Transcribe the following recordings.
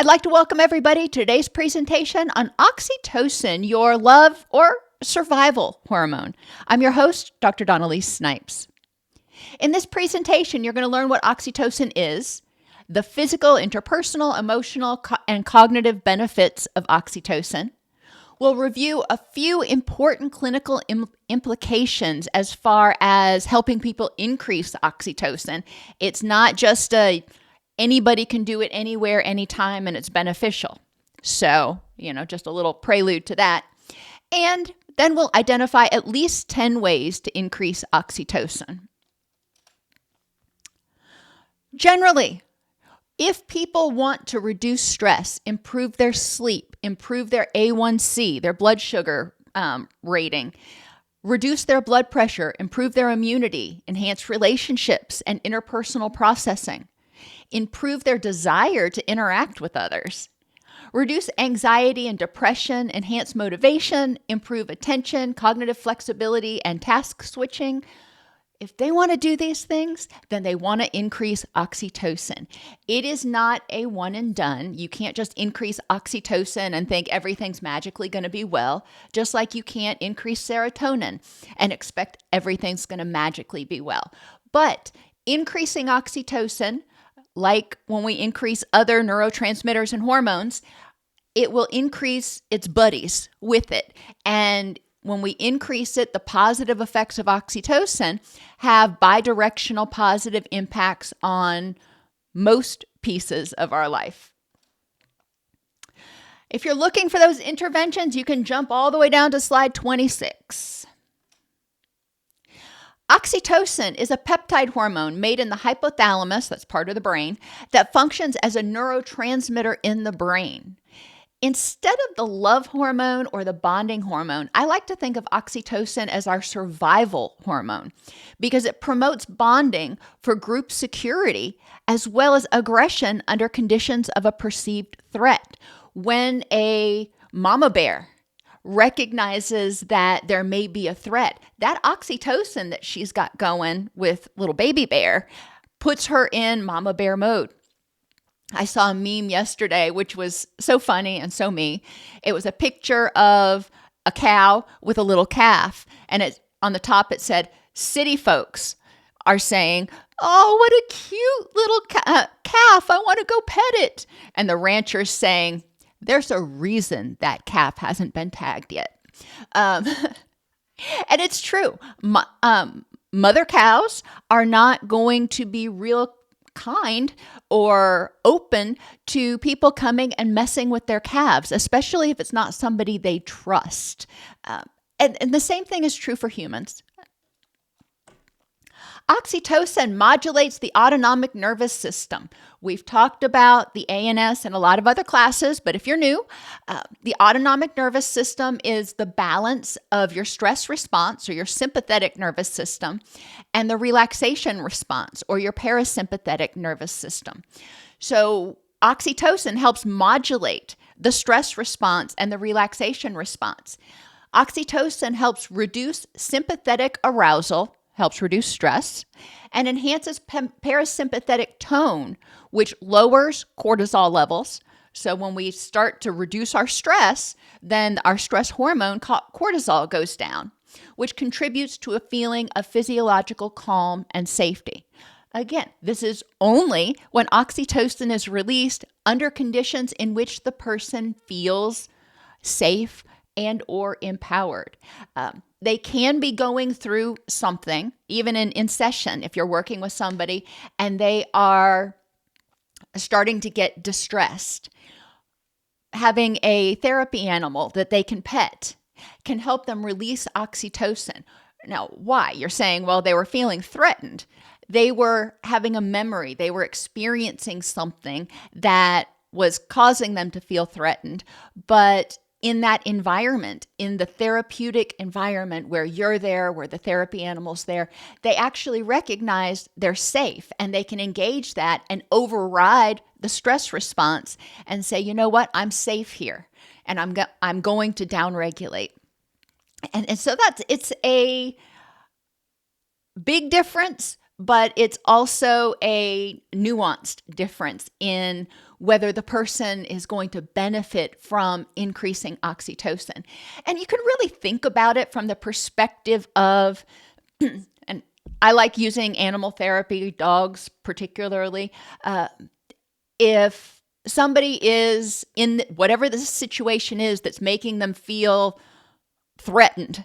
I'd like to welcome everybody to today's presentation on oxytocin, your love or survival hormone. I'm your host, Dr. Dawn-Elise Snipes. In this presentation, you're going to learn what oxytocin is, the physical, interpersonal, emotional, and cognitive benefits of oxytocin. We'll review a few important clinical implications as far as helping people increase oxytocin. It's not just anybody can do it anywhere, anytime, and it's beneficial. So, just a little prelude to that. And then we'll identify at least 10 ways to increase oxytocin. Generally, if people want to reduce stress, improve their sleep, improve their A1C, their blood sugar rating, reduce their blood pressure, improve their immunity, enhance relationships and interpersonal processing, improve their desire to interact with others, reduce anxiety and depression, enhance motivation, improve attention, cognitive flexibility, and task switching. If they want to do these things, then they want to increase oxytocin. It is not a one and done. You can't just increase oxytocin and think everything's magically going to be well, just like you can't increase serotonin and expect everything's going to magically be well. But increasing oxytocin, like when we increase other neurotransmitters and hormones, it will increase its buddies with it. And when we increase it, the positive effects of oxytocin have bidirectional positive impacts on most pieces of our life. If you're looking for those interventions, you can jump all the way down to slide 26. Oxytocin is a peptide hormone made in the hypothalamus, that's part of the brain, that functions as a neurotransmitter in the brain. Instead of the love hormone or the bonding hormone, I like to think of oxytocin as our survival hormone because it promotes bonding for group security as well as aggression under conditions of a perceived threat. When a mama bear recognizes that there may be a threat, that oxytocin that she's got going with little baby bear puts her in mama bear mode. I saw a meme yesterday, which was so funny and so me. It was a picture of a cow with a little calf. And on the top, it said, city folks are saying, oh, what a cute little calf. I want to go pet it. And the rancher's saying, there's a reason that calf hasn't been tagged yet. And it's true. Mother cows are not going to be real kind or open to people coming and messing with their calves, especially if it's not somebody they trust. And the same thing is true for humans. Oxytocin modulates the autonomic nervous system. We've talked about the ANS in a lot of other classes, but if you're new, the autonomic nervous system is the balance of your stress response or your sympathetic nervous system and the relaxation response or your parasympathetic nervous system. So oxytocin helps modulate the stress response and the relaxation response. Oxytocin helps reduce sympathetic arousal, helps reduce stress, and enhances parasympathetic tone, which lowers cortisol levels. So when we start to reduce our stress, then our stress hormone cortisol goes down, which contributes to a feeling of physiological calm and safety. Again, this is only when oxytocin is released under conditions in which the person feels safe and or empowered. They can be going through something, even in session, if you're working with somebody and they are starting to get distressed. Having a therapy animal that they can pet can help them release oxytocin. Now, why? You're saying, well, they were feeling threatened. They were having a memory. They were experiencing something that was causing them to feel threatened, but in that environment, in the therapeutic environment where you're there, where the therapy animal's there, they actually recognize they're safe and they can engage that and override the stress response and say, you know what, I'm safe here and I'm going to downregulate. And so it's a big difference but it's also a nuanced difference in whether the person is going to benefit from increasing oxytocin. And you can really think about it from the perspective of, and I like using animal therapy, dogs particularly. If somebody is in whatever the situation is that's making them feel threatened,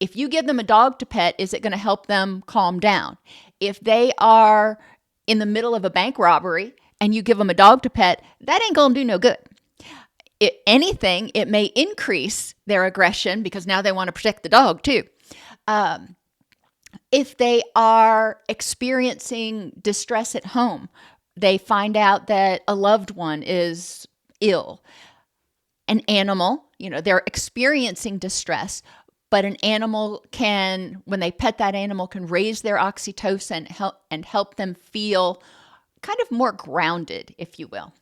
if you give them a dog to pet, is it going to help them calm down? If they are in the middle of a bank robbery and you give them a dog to pet, that ain't going to do no good. If anything, it may increase their aggression because now they want to protect the dog too. If they are experiencing distress at home, they find out that a loved one is ill. An animal, they're experiencing distress, but an animal can, when they pet that animal, can raise their oxytocin and help them feel kind of more grounded, if you will.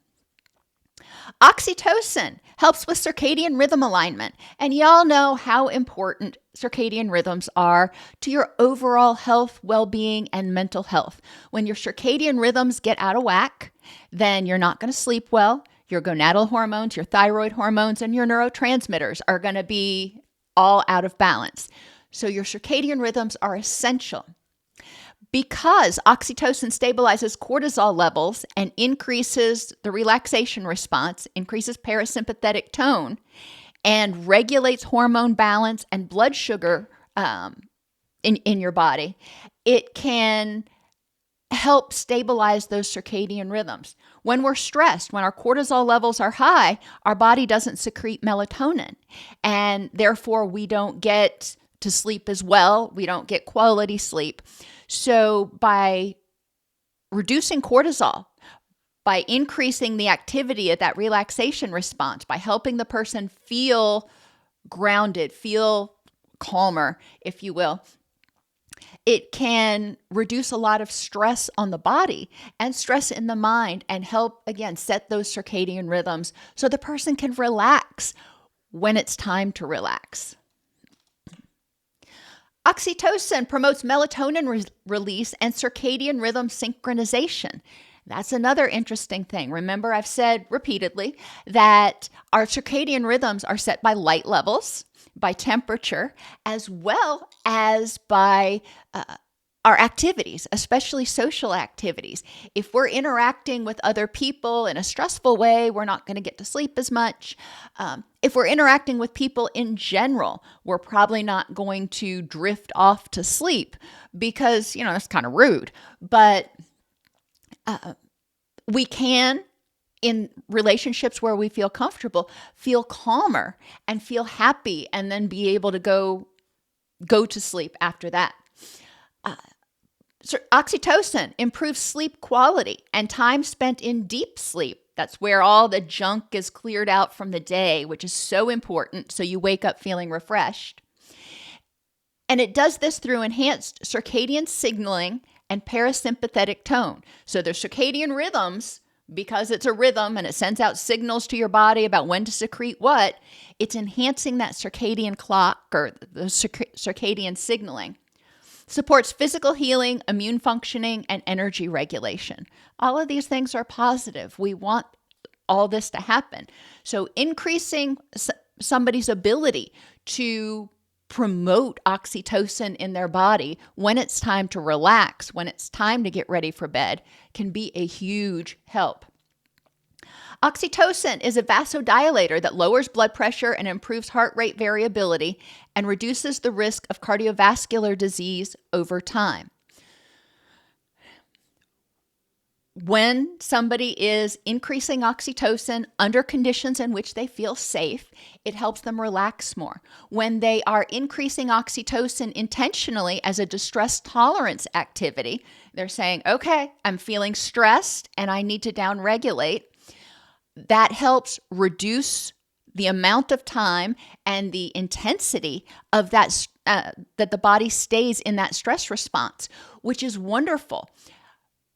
Oxytocin helps with circadian rhythm alignment, and y'all know how important circadian rhythms are to your overall health, well-being, and mental health. When your circadian rhythms get out of whack, then you're not going to sleep well. Your gonadal hormones, your thyroid hormones, and your neurotransmitters are going to be all out of balance. So your circadian rhythms are essential. Because oxytocin stabilizes cortisol levels and increases the relaxation response, increases parasympathetic tone, and regulates hormone balance and blood sugar in your body, it can help stabilize those circadian rhythms. When we're stressed, when our cortisol levels are high, our body doesn't secrete melatonin, and therefore we don't get to sleep as well. We don't get quality sleep. So by reducing cortisol, by increasing the activity of that relaxation response, by helping the person feel grounded, feel calmer, if you will, it can reduce a lot of stress on the body and stress in the mind and help, again, set those circadian rhythms so the person can relax when it's time to relax. Oxytocin promotes melatonin release and circadian rhythm synchronization. That's another interesting thing. Remember, I've said repeatedly that our circadian rhythms are set by light levels, by temperature, as well as by our activities, especially social activities. If we're interacting with other people in a stressful way, we're not going to get to sleep as much. If we're interacting with people in general, we're probably not going to drift off to sleep because, that's kind of rude. But we can, in relationships where we feel comfortable, feel calmer and feel happy and then be able to go to sleep after that. So oxytocin improves sleep quality and time spent in deep sleep. That's where all the junk is cleared out from the day, which is so important, so you wake up feeling refreshed. And it does this through enhanced circadian signaling and parasympathetic tone. So there's circadian rhythms, because it's a rhythm and it sends out signals to your body about when to secrete what, it's enhancing that circadian clock or the circadian signaling. Supports physical healing, immune functioning, and energy regulation. All of these things are positive. We want all this to happen. So increasing somebody's ability to promote oxytocin in their body when it's time to relax, when it's time to get ready for bed, can be a huge help. Oxytocin is a vasodilator that lowers blood pressure and improves heart rate variability and reduces the risk of cardiovascular disease over time. When somebody is increasing oxytocin under conditions in which they feel safe, it helps them relax more. When they are increasing oxytocin intentionally as a distress tolerance activity, they're saying, okay, I'm feeling stressed and I need to downregulate. That helps reduce the amount of time and the intensity of that the body stays in that stress response, which is wonderful.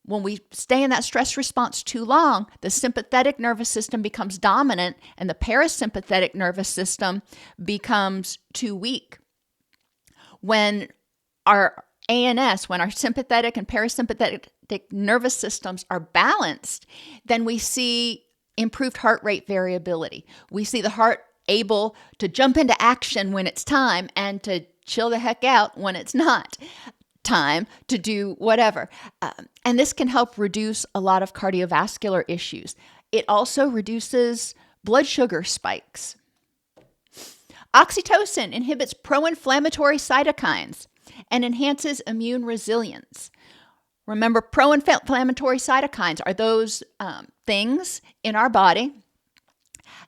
When we stay in that stress response too long, the sympathetic nervous system becomes dominant and the parasympathetic nervous system becomes too weak. When our ANS, when our sympathetic and parasympathetic nervous systems are balanced, then we see improved heart rate variability. We see the heart able to jump into action when it's time and to chill the heck out when it's not time to do whatever. And this can help reduce a lot of cardiovascular issues. It also reduces blood sugar spikes. Oxytocin inhibits pro-inflammatory cytokines and enhances immune resilience. Remember, pro-inflammatory cytokines are those things in our body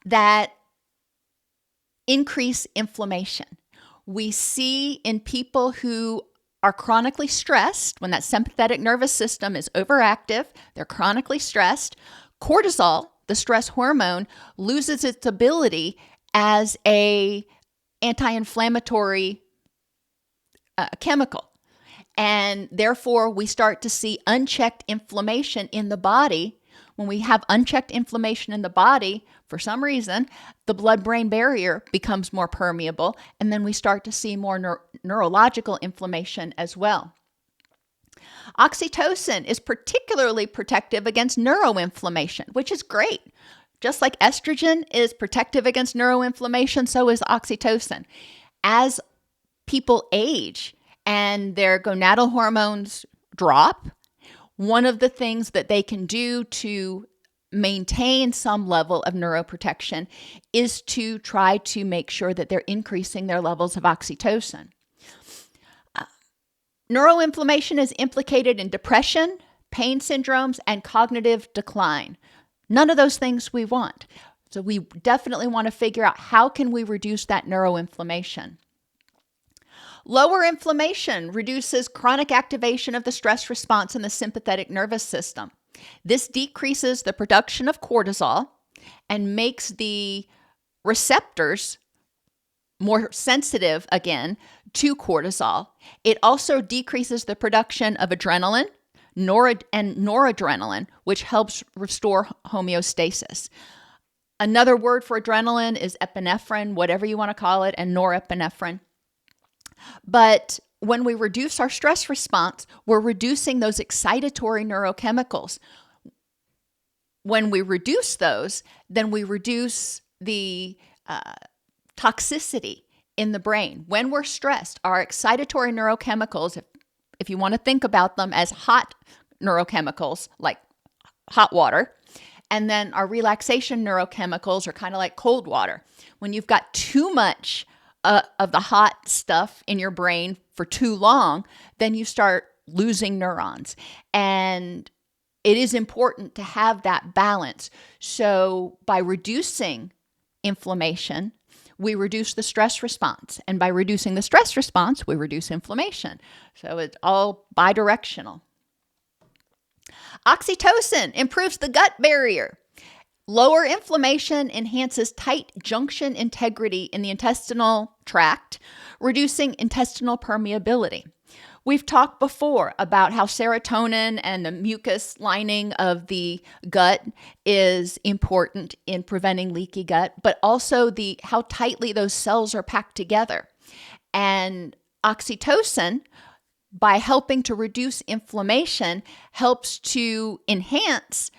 that increase inflammation. We see in people who are chronically stressed, when that sympathetic nervous system is overactive, they're chronically stressed, cortisol, the stress hormone, loses its ability as a anti-inflammatory chemical. And therefore, we start to see unchecked inflammation in the body. When we have unchecked inflammation in the body, for some reason, the blood-brain barrier becomes more permeable, and then we start to see more neurological inflammation as well. Oxytocin is particularly protective against neuroinflammation, which is great. Just like estrogen is protective against neuroinflammation, so is oxytocin. As people age and their gonadal hormones drop, one of the things that they can do to maintain some level of neuroprotection is to try to make sure that they're increasing their levels of oxytocin. Neuroinflammation is implicated in depression, pain syndromes, and cognitive decline. None of those things we want. So we definitely want to figure out how can we reduce that neuroinflammation. Lower inflammation reduces chronic activation of the stress response in the sympathetic nervous system. This decreases the production of cortisol and makes the receptors more sensitive again to cortisol. It also decreases the production of adrenaline and noradrenaline, which helps restore homeostasis. Another word for adrenaline is epinephrine, whatever you want to call it, and norepinephrine. But when we reduce our stress response, we're reducing those excitatory neurochemicals. When we reduce those, then we reduce the toxicity in the brain. When we're stressed, our excitatory neurochemicals, if you want to think about them as hot neurochemicals, like hot water, and then our relaxation neurochemicals are kind of like cold water. When you've got too much of the hot stuff in your brain for too long, then you start losing neurons. And it is important to have that balance. So by reducing inflammation, we reduce the stress response. And by reducing the stress response, we reduce inflammation. So it's all bidirectional. Oxytocin improves the gut barrier. Lower inflammation enhances tight junction integrity in the intestinal tract, reducing intestinal permeability. We've talked before about how serotonin and the mucus lining of the gut is important in preventing leaky gut, but also how tightly those cells are packed together. And oxytocin, by helping to reduce inflammation, helps to enhance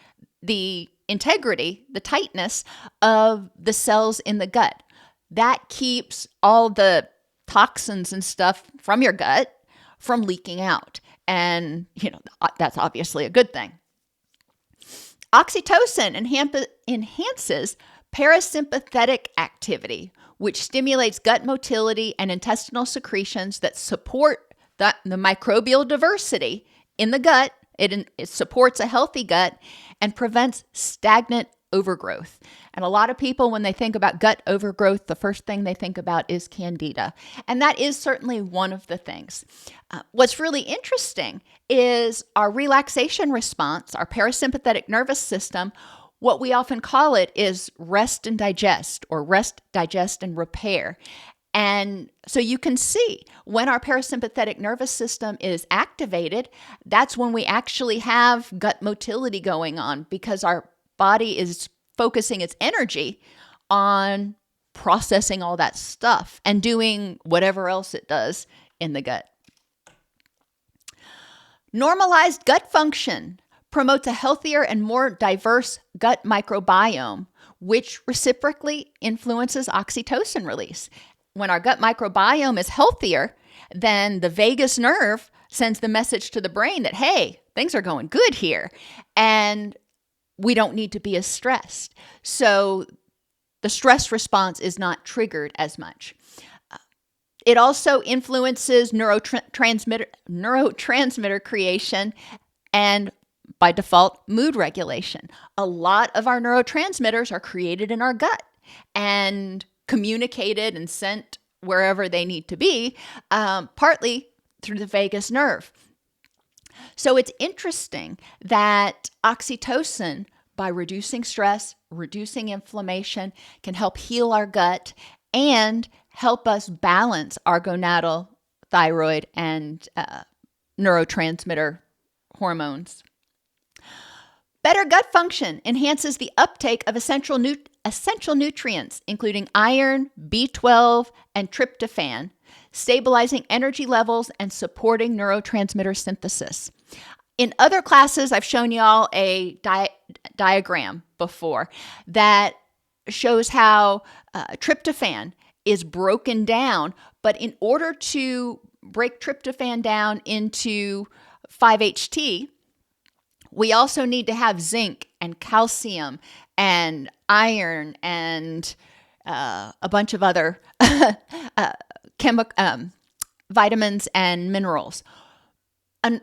the integrity, the tightness of the cells in the gut. That keeps all the toxins and stuff from your gut from leaking out. And, that's obviously a good thing. Oxytocin enhances parasympathetic activity, which stimulates gut motility and intestinal secretions that support the microbial diversity in the gut. It supports a healthy gut and prevents stagnant overgrowth. And a lot of people, when they think about gut overgrowth, the first thing they think about is candida. And that is certainly one of the things. What's really interesting is our relaxation response, our parasympathetic nervous system. What we often call it is rest and digest, or rest, digest, and repair. And so you can see when our parasympathetic nervous system is activated, that's when we actually have gut motility going on, because our body is focusing its energy on processing all that stuff and doing whatever else it does in the gut. Normalized gut function promotes a healthier and more diverse gut microbiome, which reciprocally influences oxytocin release. When our gut microbiome is healthier, then the vagus nerve sends the message to the brain that, hey, things are going good here, and we don't need to be as stressed. So the stress response is not triggered as much. It also influences neurotransmitter creation and, by default, mood regulation. A lot of our neurotransmitters are created in our gut and communicated and sent wherever they need to be, partly through the vagus nerve. So it's interesting that oxytocin, by reducing stress, reducing inflammation, can help heal our gut and help us balance our gonadal, thyroid, and neurotransmitter hormones. Better gut function enhances the uptake of essential nutrients, including iron, B12, and tryptophan, stabilizing energy levels and supporting neurotransmitter synthesis. In other classes, I've shown you all a diagram before that shows how tryptophan is broken down, but in order to break tryptophan down into 5-HT, we also need to have zinc and calcium and iron and a bunch of other vitamins and minerals. A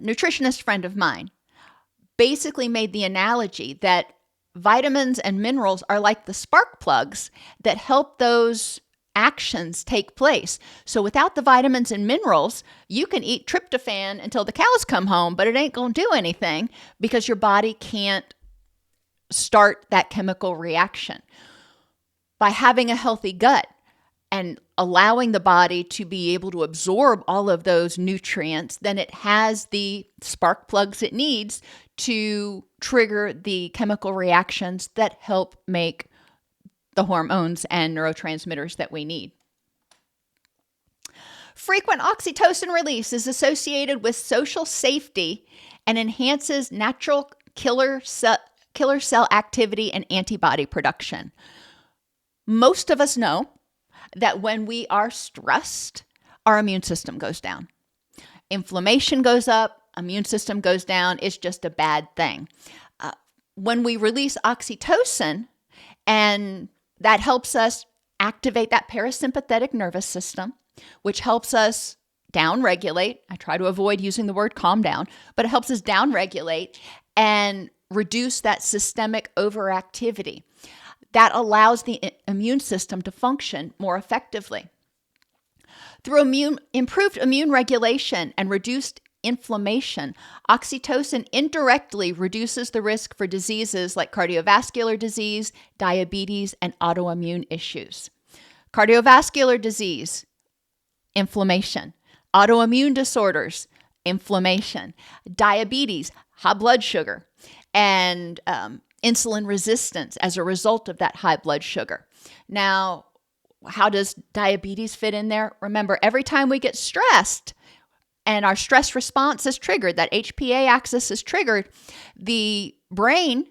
nutritionist friend of mine basically made the analogy that vitamins and minerals are like the spark plugs that help those actions take place. So without the vitamins and minerals, you can eat tryptophan until the cows come home, but it ain't going to do anything because your body can't start that chemical reaction. By having a healthy gut and allowing the body to be able to absorb all of those nutrients, then it has the spark plugs it needs to trigger the chemical reactions that help make the hormones and neurotransmitters that we need. Frequent oxytocin release is associated with social safety and enhances natural killer cell activity and antibody production. Most of us know that when we are stressed, our immune system goes down. Inflammation goes up, immune system goes down. It's just a bad thing. When we release oxytocin, and that helps us activate that parasympathetic nervous system, which helps us downregulate. I try to avoid using the word calm down, but it helps us downregulate and reduce that systemic overactivity. That allows the immune system to function more effectively. Through improved immune regulation and reduced inflammation, oxytocin indirectly reduces the risk for diseases like cardiovascular disease, diabetes, and autoimmune issues. Cardiovascular disease, inflammation. Autoimmune disorders, inflammation. Diabetes, high blood sugar, and insulin resistance as a result of that high blood sugar. Now, how does diabetes fit in there? Remember, every time we get stressed and our stress response is triggered, that HPA axis is triggered, the brain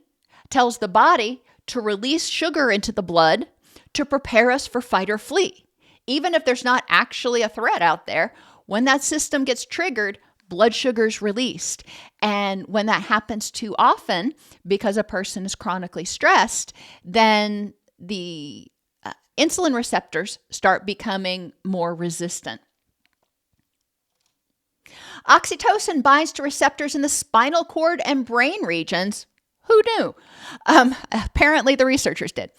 tells the body to release sugar into the blood to prepare us for fight or flee. Even if there's not actually a threat out there, when that system gets triggered, blood sugar is released. And when that happens too often, because a person is chronically stressed, then the insulin receptors start becoming more resistant. Oxytocin binds to receptors in the spinal cord and brain regions. Who knew? Apparently the researchers did.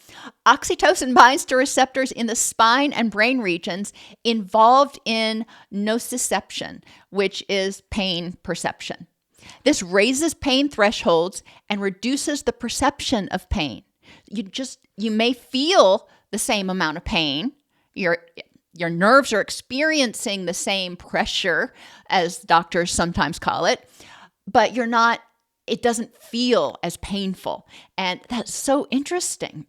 Oxytocin binds to receptors in the spine and brain regions involved in nociception, which is pain perception. This raises pain thresholds and reduces the perception of pain. You may feel the same amount of pain. Your nerves are experiencing the same pressure, as doctors sometimes call it, but it doesn't feel as painful. And that's so interesting.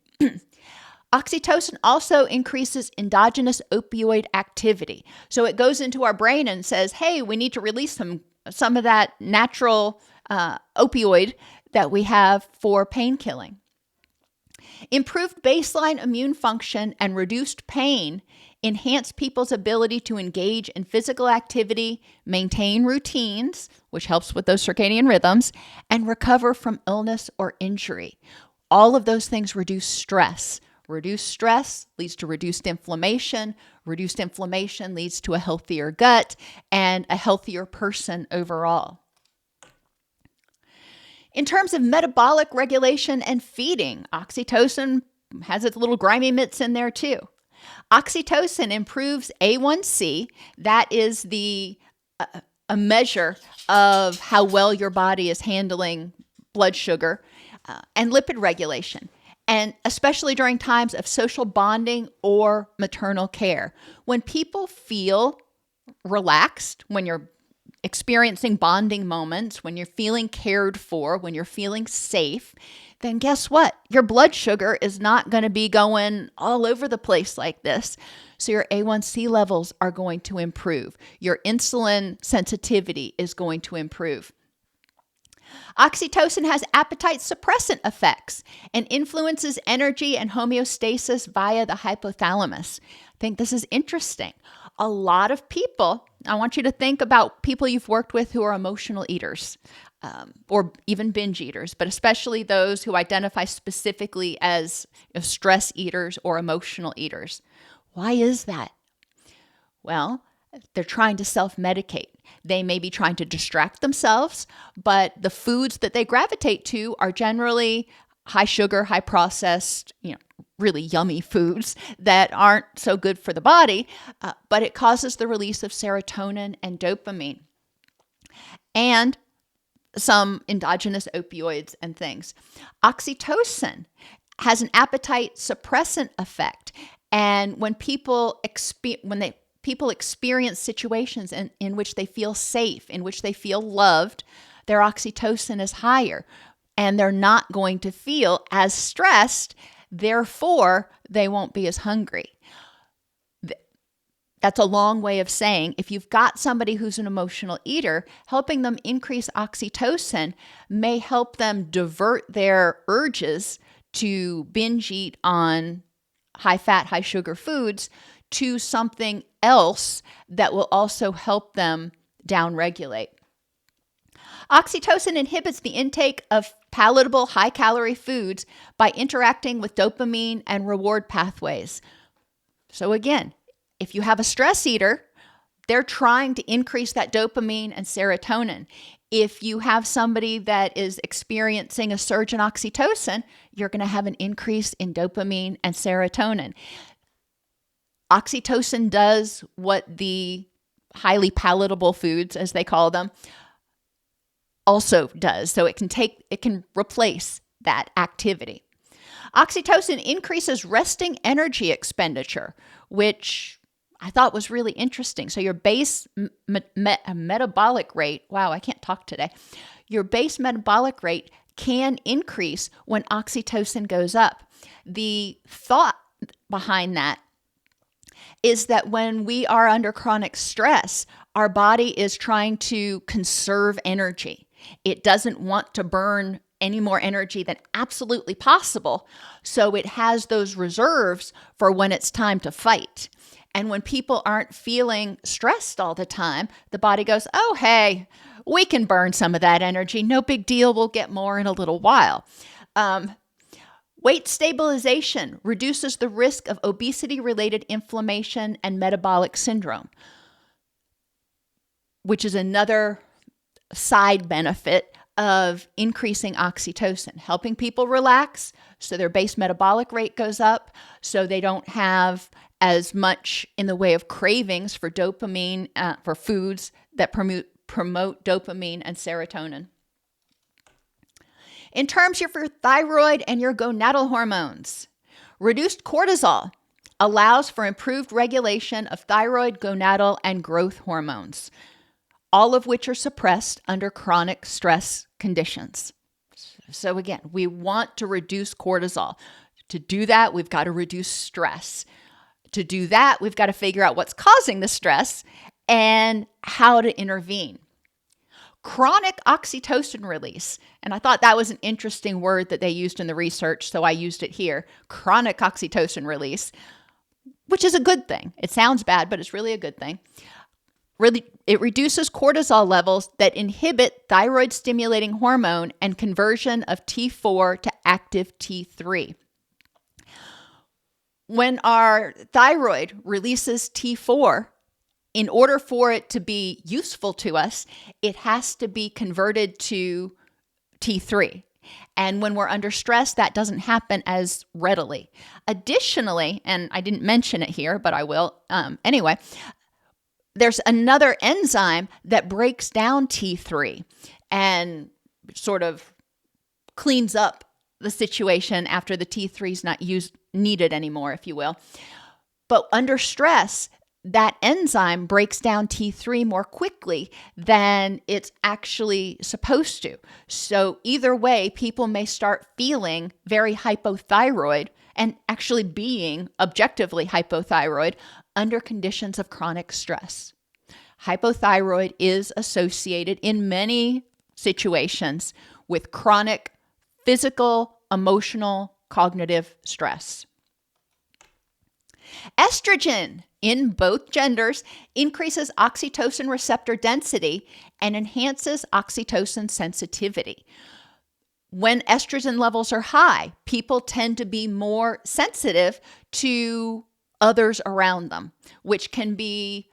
Oxytocin also increases endogenous opioid activity. So it goes into our brain and says, hey, we need to release some some of that natural opioid that we have for pain killing. Improved baseline immune function and reduced pain enhance people's ability to engage in physical activity, maintain routines, which helps with those circadian rhythms, and recover from illness or injury. All of those things reduce stress. Reduced stress leads to reduced inflammation. Reduced inflammation leads to a healthier gut and a healthier person overall. In terms of metabolic regulation and feeding, oxytocin has its little grimy mitts in there too. Oxytocin improves A1C. That is a measure of how well your body is handling blood sugar and lipid regulation, and especially during times of social bonding or maternal care. When people feel relaxed, when you're experiencing bonding moments, when you're feeling cared for, when you're feeling safe, then guess what? Your blood sugar is not going to be going all over the place like this. So your A1C levels are going to improve. Your insulin sensitivity is going to improve. Oxytocin has appetite suppressant effects and influences energy and homeostasis via the hypothalamus. I think this is interesting. A lot of people, I want you to think about people you've worked with who are emotional eaters or even binge eaters, but especially those who identify specifically as stress eaters or emotional eaters. Why is that? Well, they're trying to self-medicate. They may be trying to distract themselves, but the foods that they gravitate to are generally high sugar, high processed, really yummy foods that aren't so good for the body, but it causes the release of serotonin and dopamine and some endogenous opioids and things. Oxytocin has an appetite suppressant effect, and when people experience situations in which they feel safe, in which they feel loved, their oxytocin is higher, and they're not going to feel as stressed. Therefore, they won't be as hungry. That's a long way of saying if you've got somebody who's an emotional eater, helping them increase oxytocin may help them divert their urges to binge eat on high-fat, high-sugar foods to something else that will also help them downregulate. Oxytocin inhibits the intake of palatable, high-calorie foods by interacting with dopamine and reward pathways. So again, if you have a stress eater, they're trying to increase that dopamine and serotonin. If you have somebody that is experiencing a surge in oxytocin, you're going to have an increase in dopamine and serotonin. Oxytocin does what the highly palatable foods, as they call them, also does. So it can replace that activity. Oxytocin increases resting energy expenditure, which I thought was really interesting. So your base metabolic rate, wow, I can't talk today. Your base metabolic rate can increase when oxytocin goes up. The thought behind that is that when we are under chronic stress, our body is trying to conserve energy. It doesn't want to burn any more energy than absolutely possible, so it has those reserves for when it's time to fight. And when people aren't feeling stressed all the time, the body goes, oh, hey, we can burn some of that energy. No big deal. We'll get more in a little while. Weight stabilization reduces the risk of obesity-related inflammation and metabolic syndrome, which is another side benefit of increasing oxytocin, helping people relax so their base metabolic rate goes up, so they don't have as much in the way of cravings for dopamine, for foods that promote dopamine and serotonin. In terms of your thyroid and your gonadal hormones, reduced cortisol allows for improved regulation of thyroid, gonadal, and growth hormones, all of which are suppressed under chronic stress conditions. So again, we want to reduce cortisol. To do that, we've got to reduce stress. To do that, we've got to figure out what's causing the stress and how to intervene. chronic oxytocin release. And I thought that was an interesting word that they used in the research, so I used it here. Chronic oxytocin release, which is a good thing. It sounds bad, but it's really a good thing. Really, it reduces cortisol levels that inhibit thyroid stimulating hormone and conversion of T4 to active T3. When our thyroid releases T4, in order for it to be useful to us, it has to be converted to T3. And when we're under stress, that doesn't happen as readily. Additionally, and I didn't mention it here, but I will anyway, there's another enzyme that breaks down T3 and sort of cleans up the situation after the T3 is not needed anymore, if you will. But under stress, that enzyme breaks down T3 more quickly than it's actually supposed to. So either way, people may start feeling very hypothyroid and actually being objectively hypothyroid under conditions of chronic stress. Hypothyroid is associated in many situations with chronic physical, emotional, cognitive stress. Estrogen in both genders increases oxytocin receptor density and enhances oxytocin sensitivity. When estrogen levels are high, people tend to be more sensitive to others around them, which can be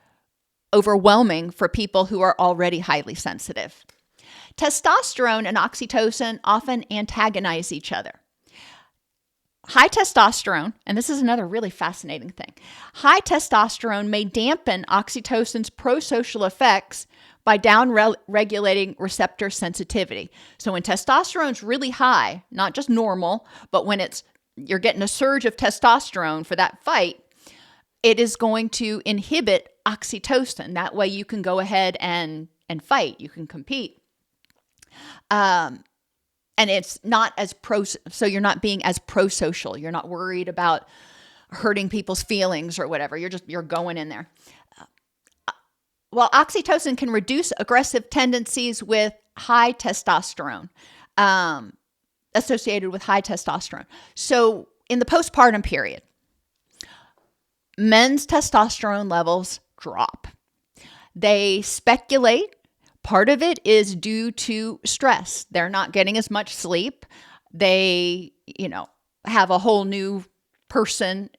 overwhelming for people who are already highly sensitive. Testosterone and oxytocin often antagonize each other. High testosterone, and this is another really fascinating thing, high testosterone may dampen oxytocin's prosocial effects by down-regulating receptor sensitivity. So when testosterone's really high, not just normal, but when you're getting a surge of testosterone for that fight, it is going to inhibit oxytocin. That way you can go ahead and fight, you can compete. And it's not as so you're not being as pro-social. You're not worried about hurting people's feelings or whatever. You're going in there. While oxytocin can reduce aggressive tendencies with high testosterone, associated with high testosterone. So in the postpartum period, men's testosterone levels drop. They speculate part of it is due to stress. They're not getting as much sleep. They, have a whole new person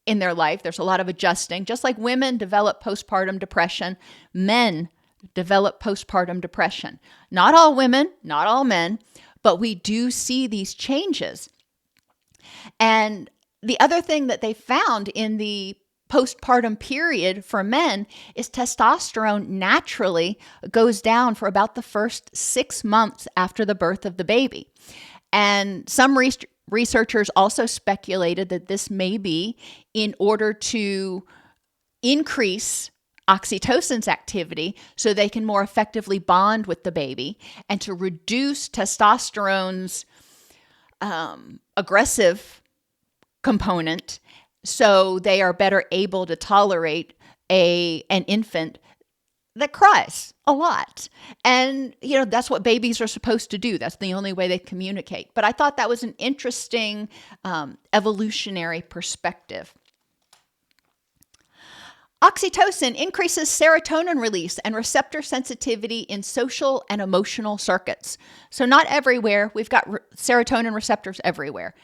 in their life. There's a lot of adjusting. Just like women develop postpartum depression, men develop postpartum depression. Not all women, not all men, but we do see these changes. And the other thing that they found in the postpartum period for men is testosterone naturally goes down for about the first 6 months after the birth of the baby. And some researchers also speculated that this may be in order to increase oxytocin's activity so they can more effectively bond with the baby and to reduce testosterone's aggressive component, so they are better able to tolerate an infant that cries a lot. And, that's what babies are supposed to do. That's the only way they communicate. But I thought that was an interesting evolutionary perspective. Oxytocin increases serotonin release and receptor sensitivity in social and emotional circuits. So not everywhere. We've got serotonin receptors everywhere.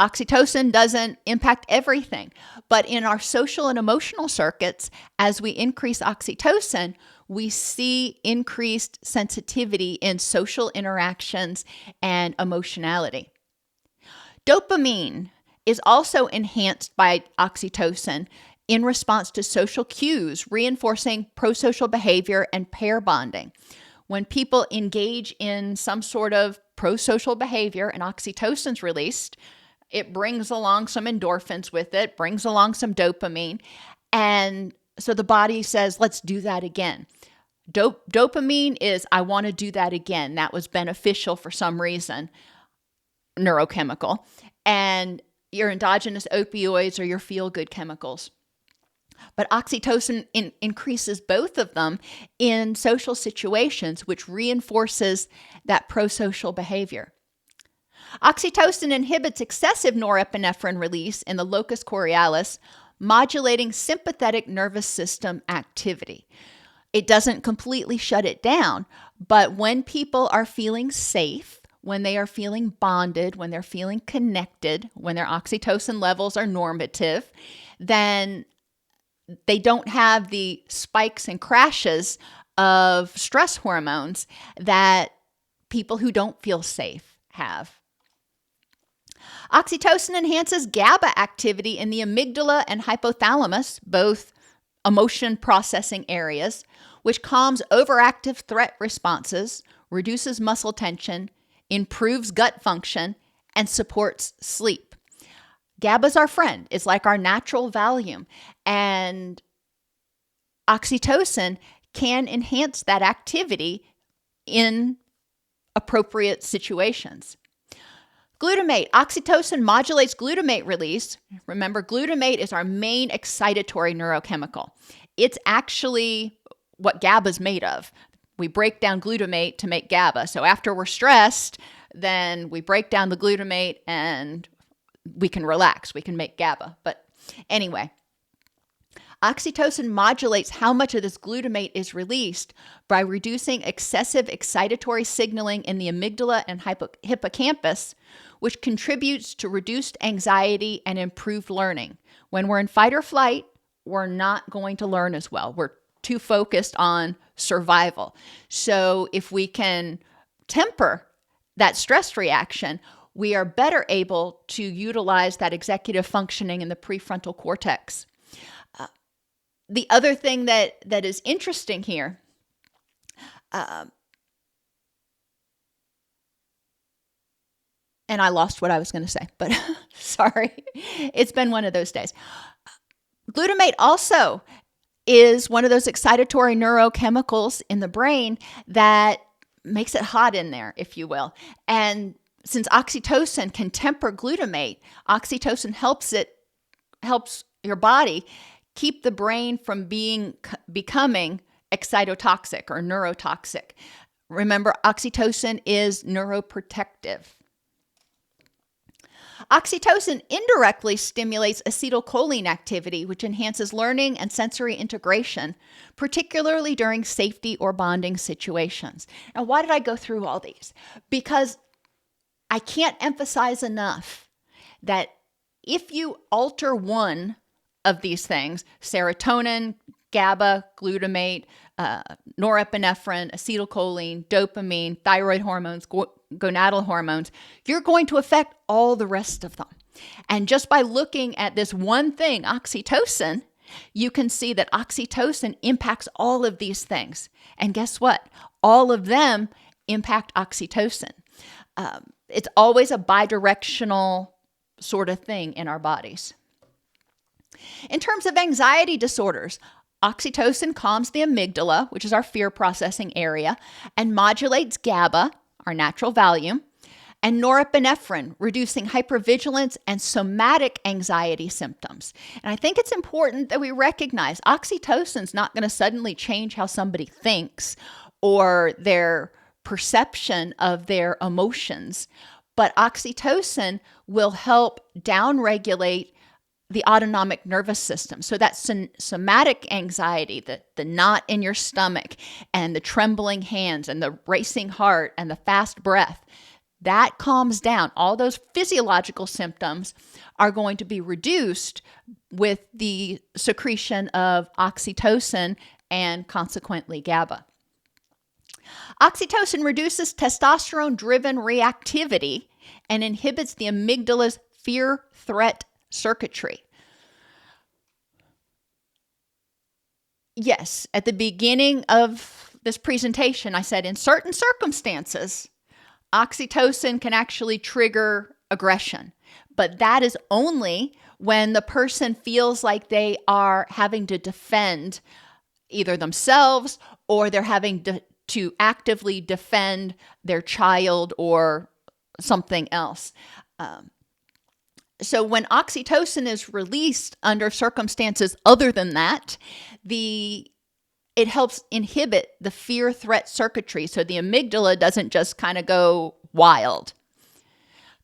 Oxytocin doesn't impact everything, but in our social and emotional circuits, as we increase oxytocin, we see increased sensitivity in social interactions and emotionality. Dopamine is also enhanced by oxytocin in response to social cues, reinforcing prosocial behavior and pair bonding. When people engage in some sort of prosocial behavior and oxytocin's released, it brings along some endorphins with it, brings along some dopamine. And so the body says, let's do that again. Dopamine is, I want to do that again. That was beneficial for some reason, neurochemical. And your endogenous opioids are your feel-good chemicals. But oxytocin increases both of them in social situations, which reinforces that prosocial behavior. Oxytocin inhibits excessive norepinephrine release in the locus coeruleus, modulating sympathetic nervous system activity. It doesn't completely shut it down, but when people are feeling safe, when they are feeling bonded, when they're feeling connected, when their oxytocin levels are normative, then they don't have the spikes and crashes of stress hormones that people who don't feel safe have. Oxytocin enhances GABA activity in the amygdala and hypothalamus, both emotion processing areas, which calms overactive threat responses, reduces muscle tension, improves gut function, and supports sleep. GABA's our friend. It's like our natural Valium. And oxytocin can enhance that activity in appropriate situations. Glutamate. Oxytocin modulates glutamate release. Remember, glutamate is our main excitatory neurochemical. It's actually what GABA is made of. We break down glutamate to make GABA. So after we're stressed, then we break down the glutamate and we can relax. We can make GABA. But anyway, oxytocin modulates how much of this glutamate is released by reducing excessive excitatory signaling in the amygdala and hippocampus, which contributes to reduced anxiety and improved learning. When we're in fight or flight, we're not going to learn as well. We're too focused on survival. So if we can temper that stress reaction, we are better able to utilize that executive functioning in the prefrontal cortex. The other thing that is interesting here, and I lost what I was going to say, but sorry, it's been one of those days. Glutamate also is one of those excitatory neurochemicals in the brain that makes it hot in there, if you will. And since oxytocin can temper glutamate, oxytocin helps your body keep the brain from becoming excitotoxic or neurotoxic. Remember, oxytocin is neuroprotective. Oxytocin indirectly stimulates acetylcholine activity, which enhances learning and sensory integration, particularly during safety or bonding situations. Now, why did I go through all these? Because I can't emphasize enough that if you alter one of these things, serotonin, GABA, glutamate, norepinephrine, acetylcholine, dopamine, thyroid hormones, gonadal hormones, you're going to affect all the rest of them. And just by looking at this one thing, oxytocin, you can see that oxytocin impacts all of these things. And guess what? All of them impact oxytocin. It's always a bidirectional sort of thing in our bodies. In terms of anxiety disorders, oxytocin calms the amygdala, which is our fear processing area, and modulates GABA, our natural Valium, and norepinephrine, reducing hypervigilance and somatic anxiety symptoms. And I think it's important that we recognize oxytocin is not going to suddenly change how somebody thinks or their perception of their emotions, but oxytocin will help downregulate the autonomic nervous system. So that somatic anxiety, the knot in your stomach and the trembling hands and the racing heart and the fast breath, that calms down. All those physiological symptoms are going to be reduced with the secretion of oxytocin and consequently GABA. Oxytocin reduces testosterone-driven reactivity and inhibits the amygdala's fear-threat circuitry. Yes, at the beginning of this presentation, I said in certain circumstances, oxytocin can actually trigger aggression, but that is only when the person feels like they are having to defend either themselves or they're having to actively defend their child or something else. So when oxytocin is released under circumstances other than that, it helps inhibit the fear threat circuitry. So the amygdala doesn't just kind of go wild.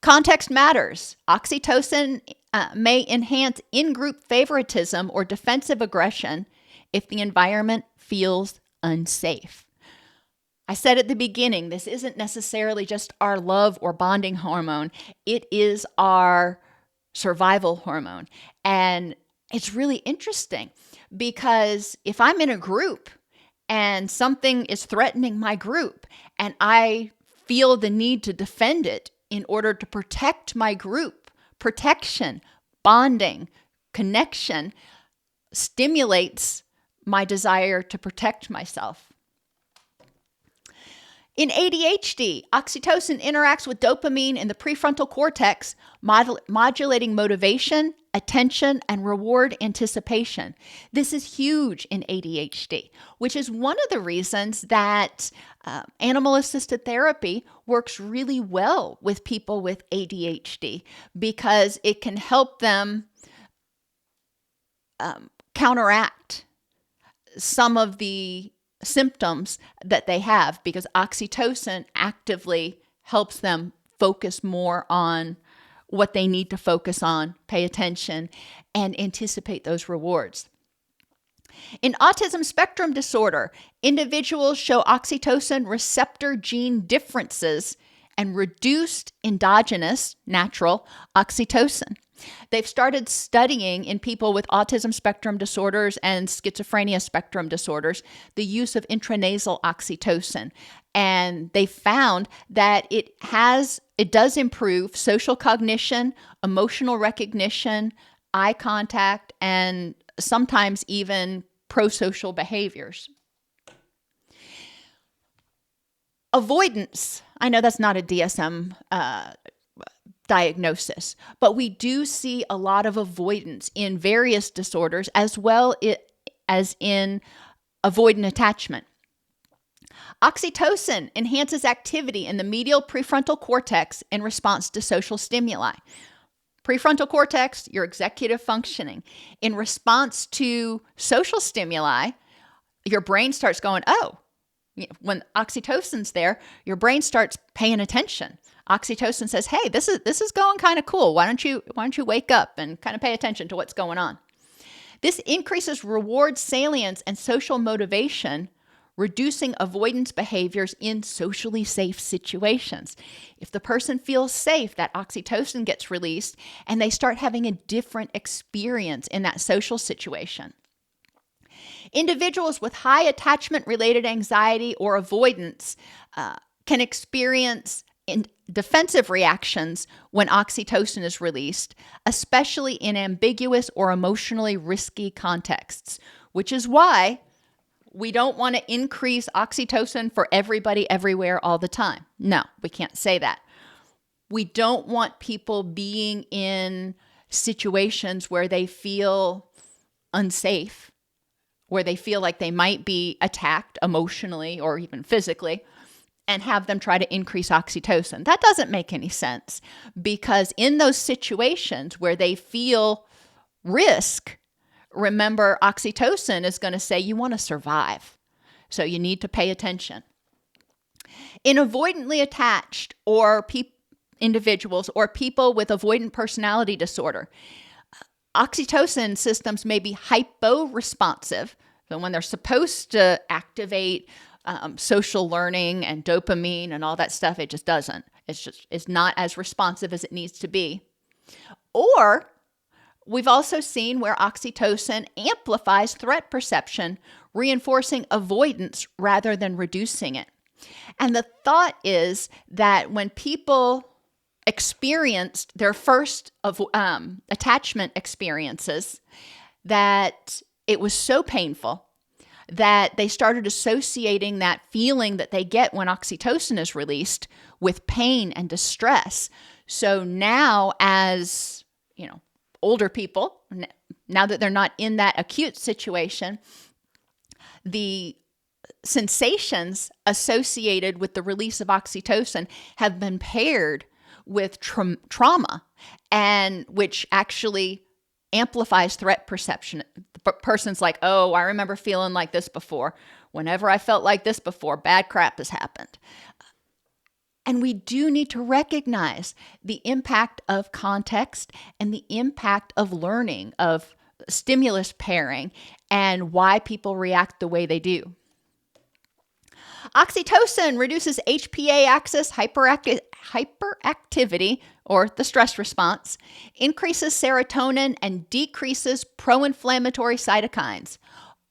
Context matters. Oxytocin may enhance in-group favoritism or defensive aggression if the environment feels unsafe. I said at the beginning, this isn't necessarily just our love or bonding hormone. It is our survival hormone. And it's really interesting because if I'm in a group and something is threatening my group and I feel the need to defend it in order to protect my group, protection, bonding, connection stimulates my desire to protect myself. In ADHD, oxytocin interacts with dopamine in the prefrontal cortex, modulating motivation, attention, and reward anticipation. This is huge in ADHD, which is one of the reasons that animal-assisted therapy works really well with people with ADHD, because it can help them counteract some of the symptoms that they have, because oxytocin actively helps them focus more on what they need to focus on, pay attention, and anticipate those rewards. In autism spectrum disorder, individuals show oxytocin receptor gene differences and reduced endogenous, natural oxytocin. They've started studying in people with autism spectrum disorders and schizophrenia spectrum disorders the use of intranasal oxytocin. And they found that it does improve social cognition, emotional recognition, eye contact, and sometimes even prosocial behaviors. Avoidance. I know that's not a DSM diagnosis, but we do see a lot of avoidance in various disorders as well as in avoidant attachment. Oxytocin enhances activity in the medial prefrontal cortex in response to social stimuli. Prefrontal cortex, your executive functioning. In response to social stimuli, your brain starts going, oh, when oxytocin's there, your brain starts paying attention. Oxytocin says, hey, this is going kind of cool. Why don't you wake up and kind of pay attention to what's going on? This increases reward salience and social motivation, reducing avoidance behaviors in socially safe situations. If the person feels safe, that oxytocin gets released and they start having a different experience in that social situation. Individuals with high attachment-related anxiety or avoidance can experience defensive reactions when oxytocin is released, especially in ambiguous or emotionally risky contexts, which is why we don't want to increase oxytocin for everybody, everywhere, all the time. No, we can't say that. We don't want people being in situations where they feel unsafe, where they feel like they might be attacked emotionally or even physically, and have them try to increase oxytocin. That doesn't make any sense, because in those situations where they feel risk, remember, oxytocin is going to say you want to survive. So you need to pay attention. In avoidantly attached or individuals or people with avoidant personality disorder, oxytocin systems may be hypo-responsive. So when they're supposed to activate social learning and dopamine and all that stuff, it just doesn't. It's not as responsive as it needs to be. Or we've also seen where oxytocin amplifies threat perception, reinforcing avoidance rather than reducing it. And the thought is that when people experienced their first attachment experiences, that it was so painful that they started associating that feeling that they get when oxytocin is released with pain and distress. So now, as older people, now that they're not in that acute situation, the sensations associated with the release of oxytocin have been paired with trauma, and which actually amplifies threat perception. The person's like, oh, I remember feeling like this before. Whenever I felt like this before, bad crap has happened. And we do need to recognize the impact of context and the impact of learning, of stimulus pairing, and why people react the way they do. Oxytocin reduces HPA axis hyperactivity, or the stress response, increases serotonin, and decreases pro-inflammatory cytokines,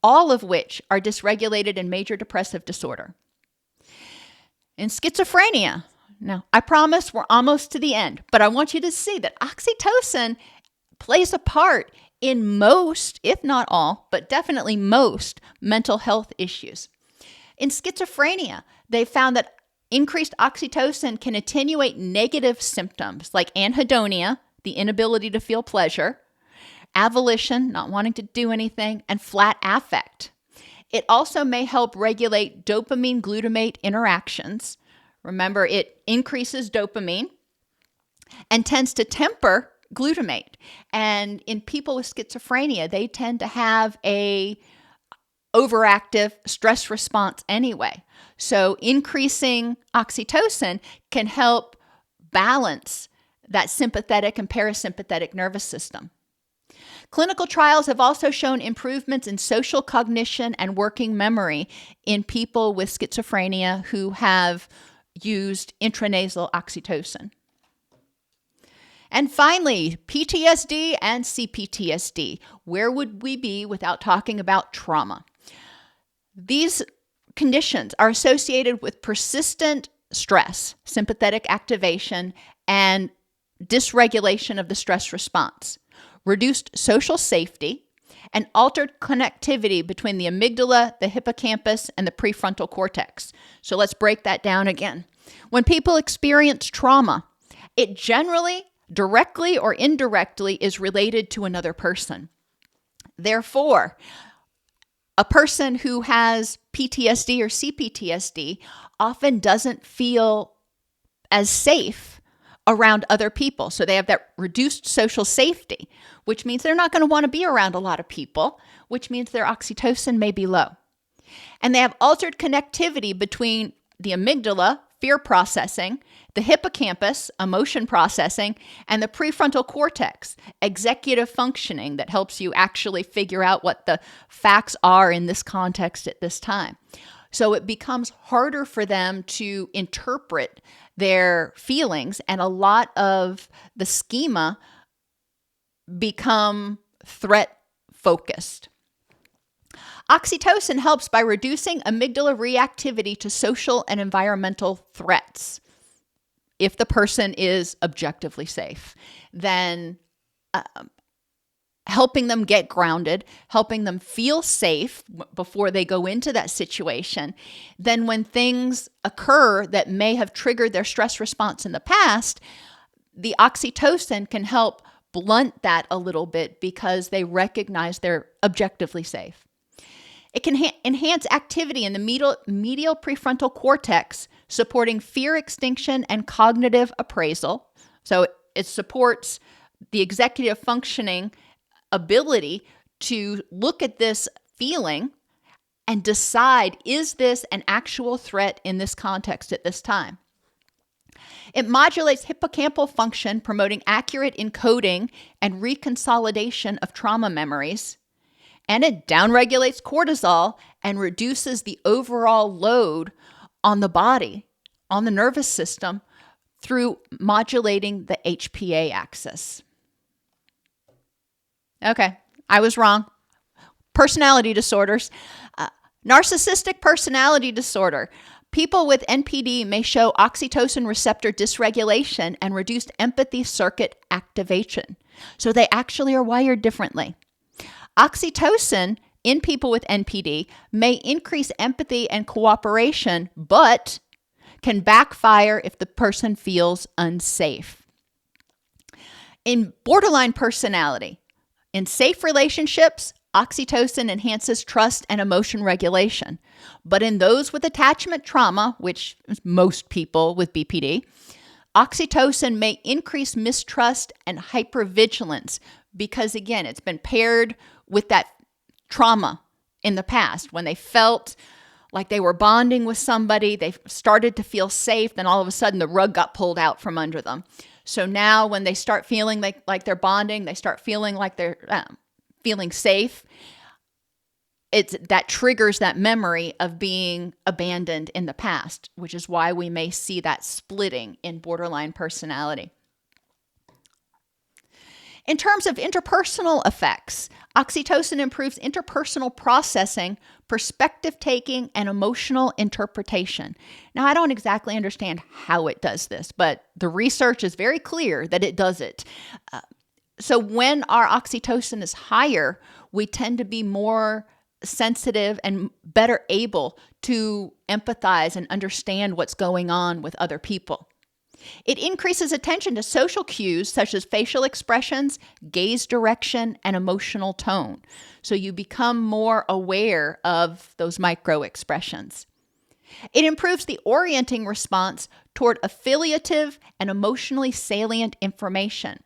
all of which are dysregulated in major depressive disorder. In schizophrenia, now I promise we're almost to the end, but I want you to see that oxytocin plays a part in most, if not all, but definitely most mental health issues. In schizophrenia, they found that increased oxytocin can attenuate negative symptoms like anhedonia, the inability to feel pleasure, avolition, not wanting to do anything, and flat affect. It also may help regulate dopamine-glutamate interactions. Remember, it increases dopamine and tends to temper glutamate. And in people with schizophrenia, they tend to have a overactive stress response anyway. So increasing oxytocin can help balance that sympathetic and parasympathetic nervous system. Clinical trials have also shown improvements in social cognition and working memory in people with schizophrenia who have used intranasal oxytocin. And finally, PTSD and CPTSD. Where would we be without talking about trauma? These conditions are associated with persistent stress, sympathetic activation, and dysregulation of the stress response, reduced social safety, and altered connectivity between the amygdala, the hippocampus, and the prefrontal cortex. So let's break that down again. When people experience trauma, it generally, directly or indirectly, is related to another person. Therefore, a person who has PTSD or CPTSD often doesn't feel as safe around other people. So they have that reduced social safety, which means they're not going to want to be around a lot of people, which means their oxytocin may be low. And they have altered connectivity between the amygdala, fear processing, the hippocampus, emotion processing, and the prefrontal cortex, executive functioning, that helps you actually figure out what the facts are in this context at this time. So it becomes harder for them to interpret their feelings, and a lot of the schema become threat focused. Oxytocin helps by reducing amygdala reactivity to social and environmental threats. If the person is objectively safe, then helping them get grounded, helping them feel safe before they go into that situation. Then when things occur that may have triggered their stress response in the past, the oxytocin can help blunt that a little bit because they recognize they're objectively safe. It can enhance activity in the medial prefrontal cortex, supporting fear extinction and cognitive appraisal. So it supports the executive functioning ability to look at this feeling and decide, is this an actual threat in this context at this time? It modulates hippocampal function, promoting accurate encoding and reconsolidation of trauma memories. And it downregulates cortisol and reduces the overall load on the body, on the nervous system, through modulating the HPA axis. Okay, I was wrong. Personality disorders. Narcissistic personality disorder. People with NPD may show oxytocin receptor dysregulation and reduced empathy circuit activation. So they actually are wired differently. Oxytocin in people with NPD may increase empathy and cooperation, but can backfire if the person feels unsafe. In borderline personality, in safe relationships, oxytocin enhances trust and emotion regulation. But in those with attachment trauma, which is most people with BPD, Oxytocin may increase mistrust and hypervigilance because, again, it's been paired with that trauma in the past when they felt like they were bonding with somebody, they started to feel safe, then all of a sudden the rug got pulled out from under them. So now when they start feeling like they're bonding, they start feeling like they're feeling safe, that triggers that memory of being abandoned in the past, which is why we may see that splitting in borderline personality. In terms of interpersonal effects, oxytocin improves interpersonal processing, perspective taking, and emotional interpretation. Now, I don't exactly understand how it does this, but the research is very clear that it does it. So when our oxytocin is higher, we tend to be more sensitive and better able to empathize and understand what's going on with other people. It increases attention to social cues such as facial expressions, gaze direction, and emotional tone. So you become more aware of those micro expressions. It improves the orienting response toward affiliative and emotionally salient information.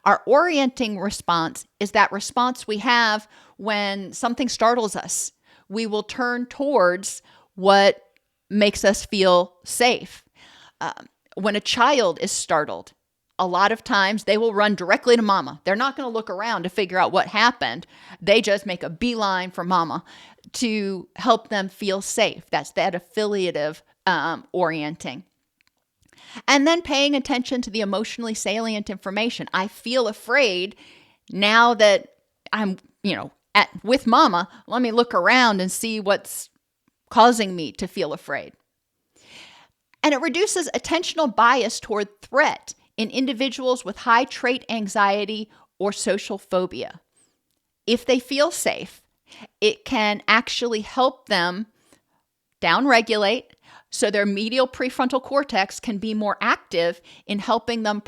Our orienting response is that response we have when something startles us. We will turn towards what makes us feel safe. When a child is startled, a lot of times they will run directly to mama. They're not going to look around to figure out what happened. They just make a beeline for mama to help them feel safe. That's that affiliative orienting. And then paying attention to the emotionally salient information. I feel afraid now that I'm, with mama. Let me look around and see what's causing me to feel afraid. And it reduces attentional bias toward threat in individuals with high trait anxiety or social phobia. If they feel safe, it can actually help them downregulate so their medial prefrontal cortex can be more active in helping them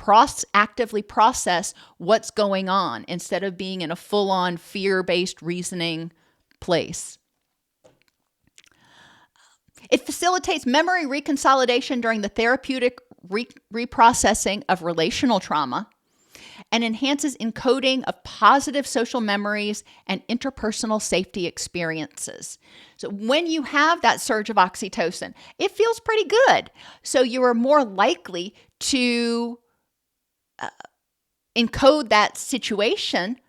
actively process what's going on instead of being in a full-on fear-based reasoning place. It facilitates memory reconsolidation during the therapeutic reprocessing of relational trauma and enhances encoding of positive social memories and interpersonal safety experiences. So when you have that surge of oxytocin, it feels pretty good. So you are more likely to encode that situation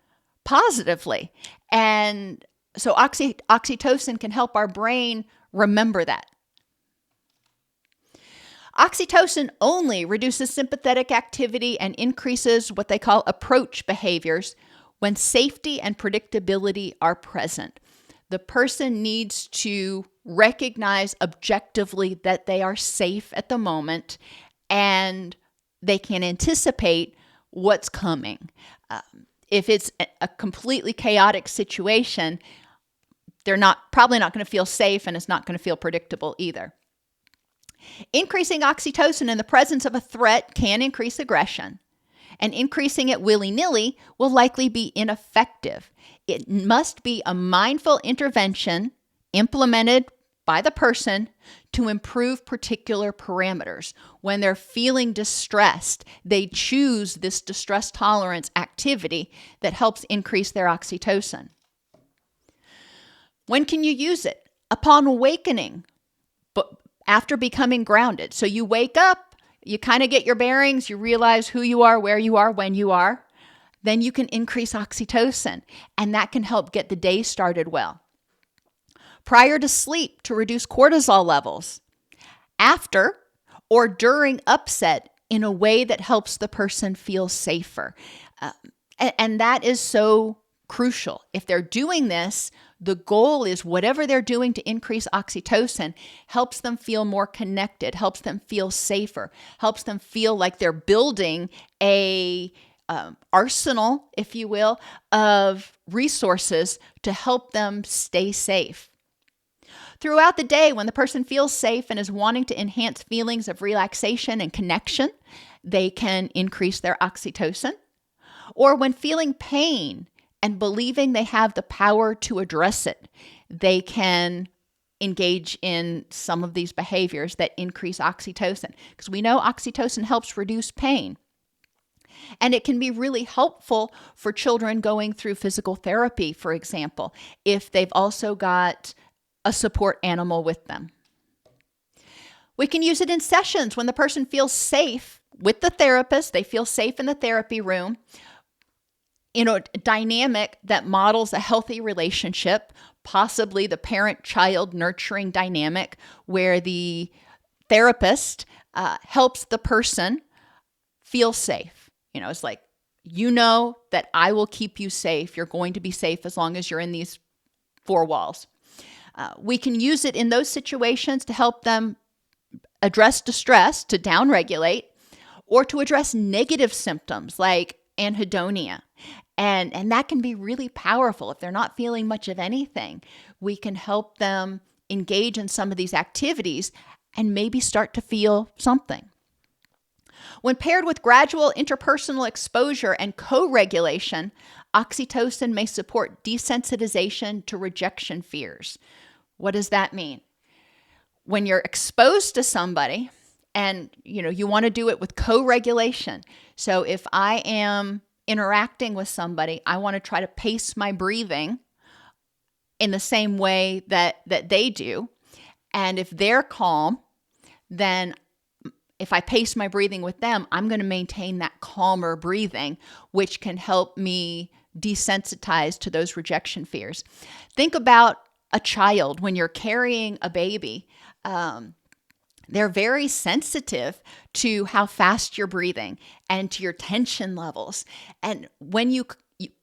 positively. And so oxytocin can help our brain remember that. Oxytocin only reduces sympathetic activity and increases what they call approach behaviors when safety and predictability are present. The person needs to recognize objectively that they are safe at the moment and they can anticipate what's coming. If it's a completely chaotic situation, they're probably not going to feel safe, and it's not going to feel predictable either. Increasing oxytocin in the presence of a threat can increase aggression, and increasing it willy-nilly will likely be ineffective. It must be a mindful intervention implemented by the person to improve particular parameters. When they're feeling distressed, they choose this distress tolerance activity that helps increase their oxytocin. When can you use it? Upon awakening, but after becoming grounded. So you wake up, you kind of get your bearings, you realize who you are, where you are, when you are. Then you can increase oxytocin, and that can help get the day started well. Prior to sleep, to reduce cortisol levels. After or during upset in a way that helps the person feel safer. And that is so crucial. If they're doing this, the goal is whatever they're doing to increase oxytocin helps them feel more connected, helps them feel safer, helps them feel like they're building a arsenal, if you will, of resources to help them stay safe. Throughout the day, when the person feels safe and is wanting to enhance feelings of relaxation and connection, they can increase their oxytocin. Or when feeling pain and believing they have the power to address it, they can engage in some of these behaviors that increase oxytocin, because we know oxytocin helps reduce pain. And it can be really helpful for children going through physical therapy, for example, if they've also got a support animal with them. We can use it in sessions when the person feels safe with the therapist. They feel safe in the therapy room, in a dynamic that models a healthy relationship, possibly the parent-child nurturing dynamic, where the therapist helps the person feel safe. It's like, that I will keep you safe. You're going to be safe as long as you're in these four walls. We can use it in those situations to help them address distress, to downregulate, or to address negative symptoms like anhedonia. And that can be really powerful. If they're not feeling much of anything, we can help them engage in some of these activities and maybe start to feel something. When paired with gradual interpersonal exposure and co-regulation, oxytocin may support desensitization to rejection fears. What does that mean? When you're exposed to somebody and you want to do it with co-regulation. So if I am interacting with somebody, I want to try to pace my breathing in the same way that they do. And if they're calm, then if I pace my breathing with them, I'm going to maintain that calmer breathing, which can help me desensitize to those rejection fears. Think about a child when you're carrying a baby. They're very sensitive to how fast you're breathing and to your tension levels. And when you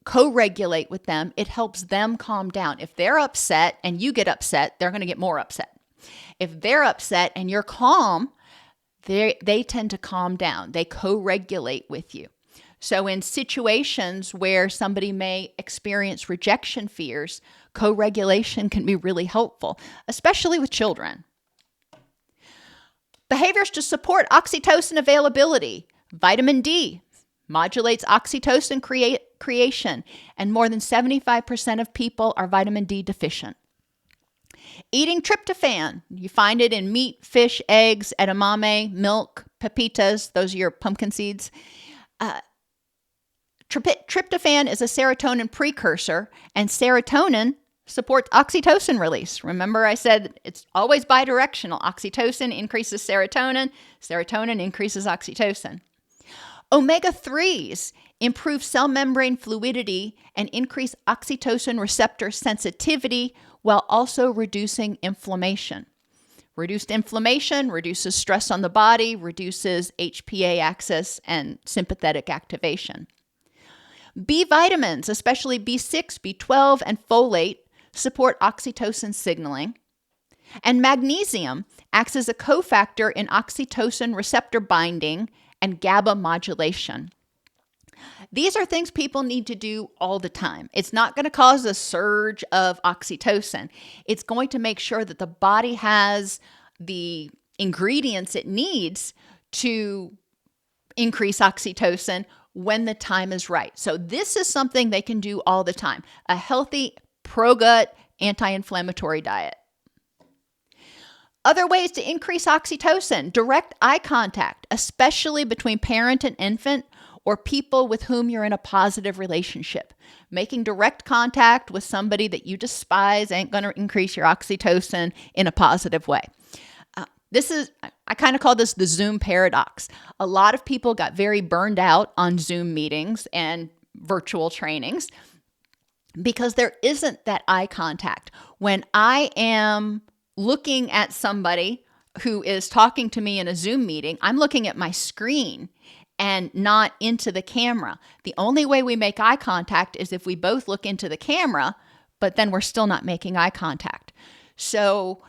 co-regulate with them, it helps them calm down. If they're upset and you get upset, they're going to get more upset. If they're upset and you're calm, they tend to calm down. They co-regulate with you. So in situations where somebody may experience rejection fears, co-regulation can be really helpful, especially with children. Behaviors to support oxytocin availability. Vitamin D modulates oxytocin creation, and more than 75% of people are vitamin D deficient. Eating tryptophan. You find it in meat, fish, eggs, edamame, milk, pepitas. Those are your pumpkin seeds. Tryptophan is a serotonin precursor, and serotonin supports oxytocin release. Remember, I said it's always bidirectional. Oxytocin increases serotonin. Serotonin increases oxytocin. Omega-3s improve cell membrane fluidity and increase oxytocin receptor sensitivity while also reducing inflammation. Reduced inflammation reduces stress on the body, reduces HPA axis and sympathetic activation. B vitamins, especially B6, B12, and folate, support oxytocin signaling. And magnesium acts as a cofactor in oxytocin receptor binding and GABA modulation. These are things people need to do all the time. It's not going to cause a surge of oxytocin. It's going to make sure that the body has the ingredients it needs to increase oxytocin when the time is right. So this is something they can do all the time. A healthy pro-gut anti-inflammatory diet. Other ways to increase oxytocin: direct eye contact, especially between parent and infant or people with whom you're in a positive relationship. Making direct contact with somebody that you despise ain't going to increase your oxytocin in a positive way. I kind of call this the Zoom paradox. A lot of people got very burned out on Zoom meetings and virtual trainings because there isn't that eye contact. When I am looking at somebody who is talking to me in a Zoom meeting, I'm looking at my screen and not into the camera. The only way we make eye contact is if we both look into the camera, but then we're still not making eye contact. So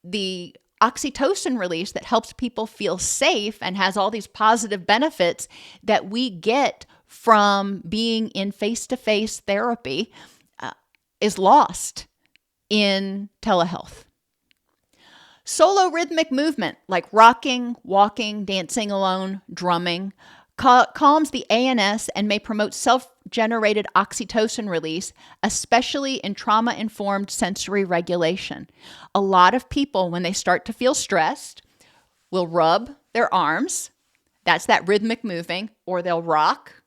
the oxytocin release that helps people feel safe and has all these positive benefits that we get from being in face-to-face therapy is lost in telehealth. Solo rhythmic movement like rocking, walking, dancing alone, drumming calms the ANS and may promote self-generated oxytocin release, especially in trauma-informed sensory regulation. A lot of people, when they start to feel stressed, will rub their arms. That's that rhythmic moving, or they'll rock,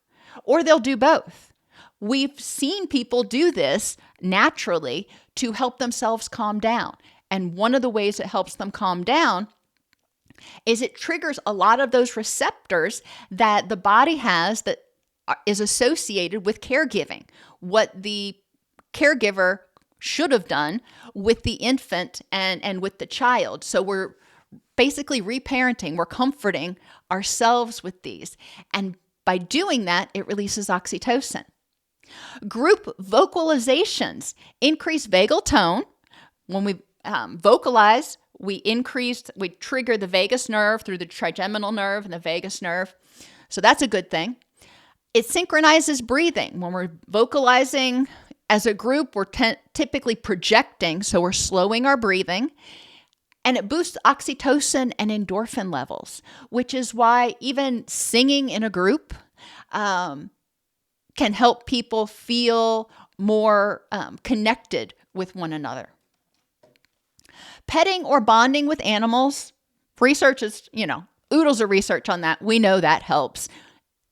or they'll do both. We've seen people do this naturally to help themselves calm down. And one of the ways it helps them calm down is it triggers a lot of those receptors that the body has that is associated with caregiving. What the caregiver should have done with the infant and with the child. So we're basically reparenting, we're comforting ourselves with these. And by doing that, it releases oxytocin. Group vocalizations increase vagal tone. When we vocalize, we trigger the vagus nerve through the trigeminal nerve and the vagus nerve. So that's a good thing. It synchronizes breathing. When we're vocalizing as a group, we're typically projecting, so we're slowing our breathing. And it boosts oxytocin and endorphin levels, which is why even singing in a group can help people feel more connected with one another. Petting or bonding with animals, research is, oodles of research on that. We know that helps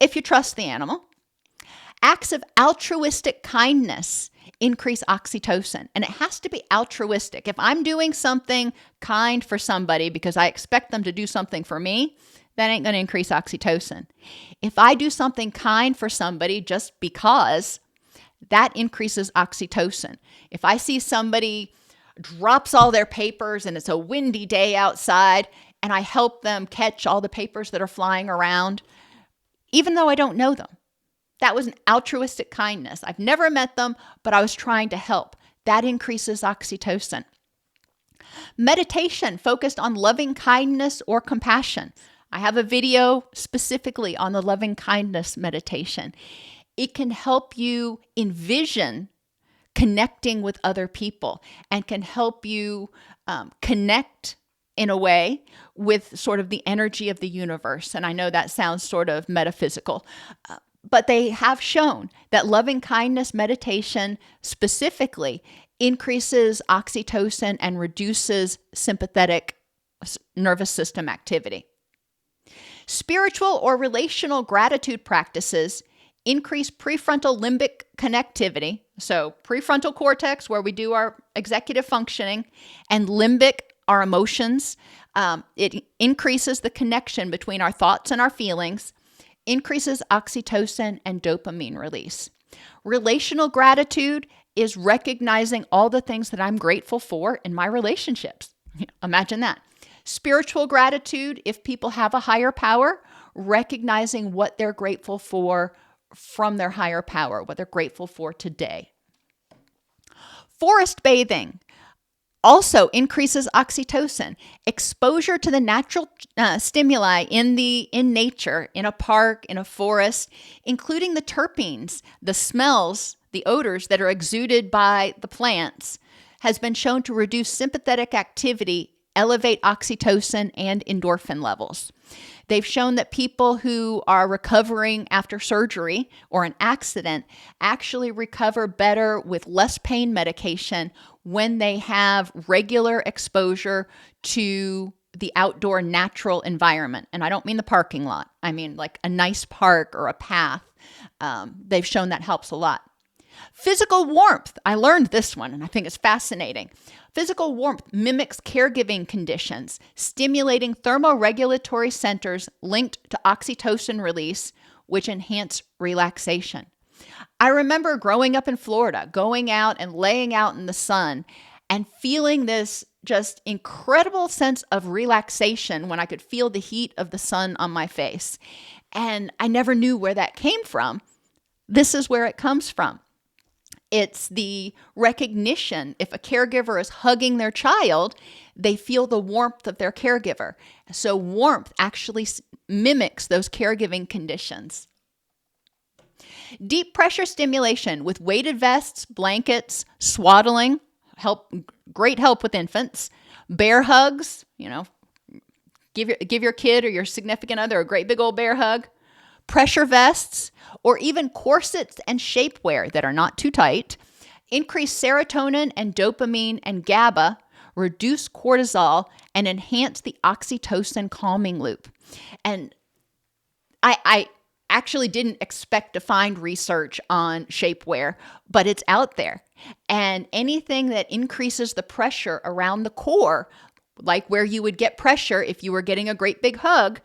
if you trust the animal. Acts of altruistic kindness increase oxytocin, and it has to be altruistic. If I'm doing something kind for somebody because I expect them to do something for me, that ain't going to increase oxytocin. If I do something kind for somebody just because, that increases oxytocin. If I see somebody drops all their papers and it's a windy day outside and I help them catch all the papers that are flying around, even though I don't know them, that was an altruistic kindness. I've never met them, but I was trying to help. That increases oxytocin. Meditation focused on loving kindness or compassion. I have a video specifically on the loving kindness meditation. It can help you envision connecting with other people and can help you connect in a way with sort of the energy of the universe. And I know that sounds sort of metaphysical, but they have shown that loving kindness meditation specifically increases oxytocin and reduces sympathetic nervous system activity. Spiritual or relational gratitude practices increase prefrontal limbic connectivity. So prefrontal cortex, where we do our executive functioning, and limbic, our emotions. It increases the connection between our thoughts and our feelings, increases oxytocin and dopamine release. Relational gratitude is recognizing all the things that I'm grateful for in my relationships. Imagine that. Spiritual gratitude, if people have a higher power, recognizing what they're grateful for from their higher power, what they're grateful for today. Forest bathing also increases oxytocin. Exposure to the natural stimuli in nature, in a park, in a forest, including the terpenes, the smells, the odors that are exuded by the plants, has been shown to reduce sympathetic activity, elevate oxytocin and endorphin levels. They've shown that people who are recovering after surgery or an accident actually recover better with less pain medication when they have regular exposure to the outdoor natural environment. And I don't mean the parking lot. I mean like a nice park or a path. They've shown that helps a lot. Physical warmth. I learned this one and I think it's fascinating. Physical warmth mimics caregiving conditions, stimulating thermoregulatory centers linked to oxytocin release, which enhance relaxation. I remember growing up in Florida, going out and laying out in the sun and feeling this just incredible sense of relaxation when I could feel the heat of the sun on my face. And I never knew where that came from. This is where it comes from. It's the recognition. If a caregiver is hugging their child, they feel the warmth of their caregiver. So warmth actually mimics those caregiving conditions. Deep pressure stimulation with weighted vests, blankets, swaddling, great help with infants. Bear hugs, give your kid or your significant other a great big old bear hug. Pressure vests or even corsets and shapewear that are not too tight increase serotonin and dopamine and GABA, reduce cortisol, and enhance the oxytocin calming loop. And I actually didn't expect to find research on shapewear, but it's out there. And anything that increases the pressure around the core, like where you would get pressure if you were getting a great big hug,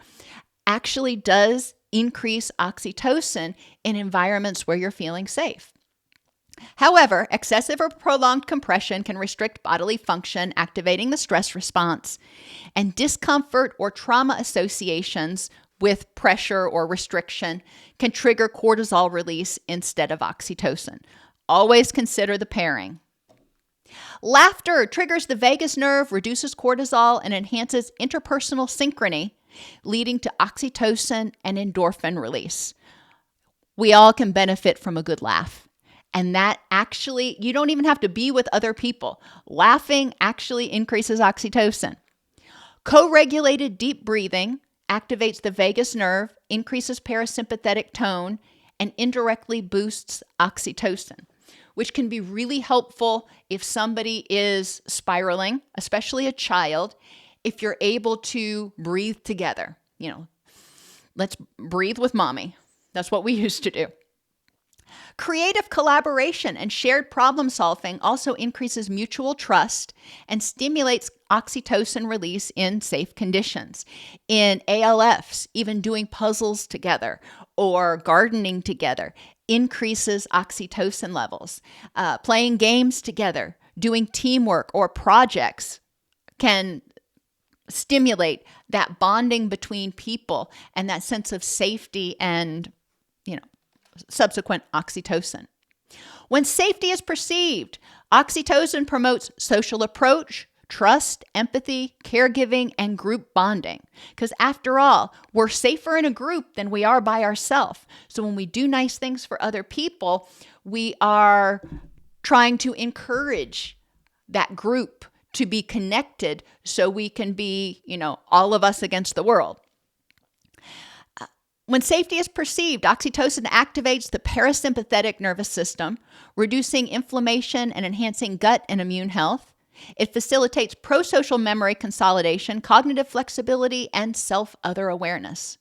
actually does increase oxytocin in environments where you're feeling safe. However, excessive or prolonged compression can restrict bodily function, activating the stress response, and discomfort or trauma associations with pressure or restriction can trigger cortisol release instead of oxytocin. Always consider the pairing. Laughter triggers the vagus nerve, reduces cortisol, and enhances interpersonal synchrony, leading to oxytocin and endorphin release. We all can benefit from a good laugh. And that actually, you don't even have to be with other people. Laughing actually increases oxytocin. Co-regulated deep breathing activates the vagus nerve, increases parasympathetic tone, and indirectly boosts oxytocin, which can be really helpful if somebody is spiraling, especially a child, if you're able to breathe together. Let's breathe with mommy. That's what we used to do. Creative collaboration and shared problem solving also increases mutual trust and stimulates oxytocin release in safe conditions. In ALFs, even doing puzzles together or gardening together increases oxytocin levels. Playing games together, doing teamwork or projects can stimulate that bonding between people and that sense of safety and, subsequent oxytocin. When safety is perceived, oxytocin promotes social approach, trust, empathy, caregiving, and group bonding. Because after all, we're safer in a group than we are by ourselves. So when we do nice things for other people, we are trying to encourage that group to be connected so we can be, all of us against the world. When safety is perceived, oxytocin activates the parasympathetic nervous system, reducing inflammation and enhancing gut and immune health. It facilitates prosocial memory consolidation, cognitive flexibility, and self-other awareness.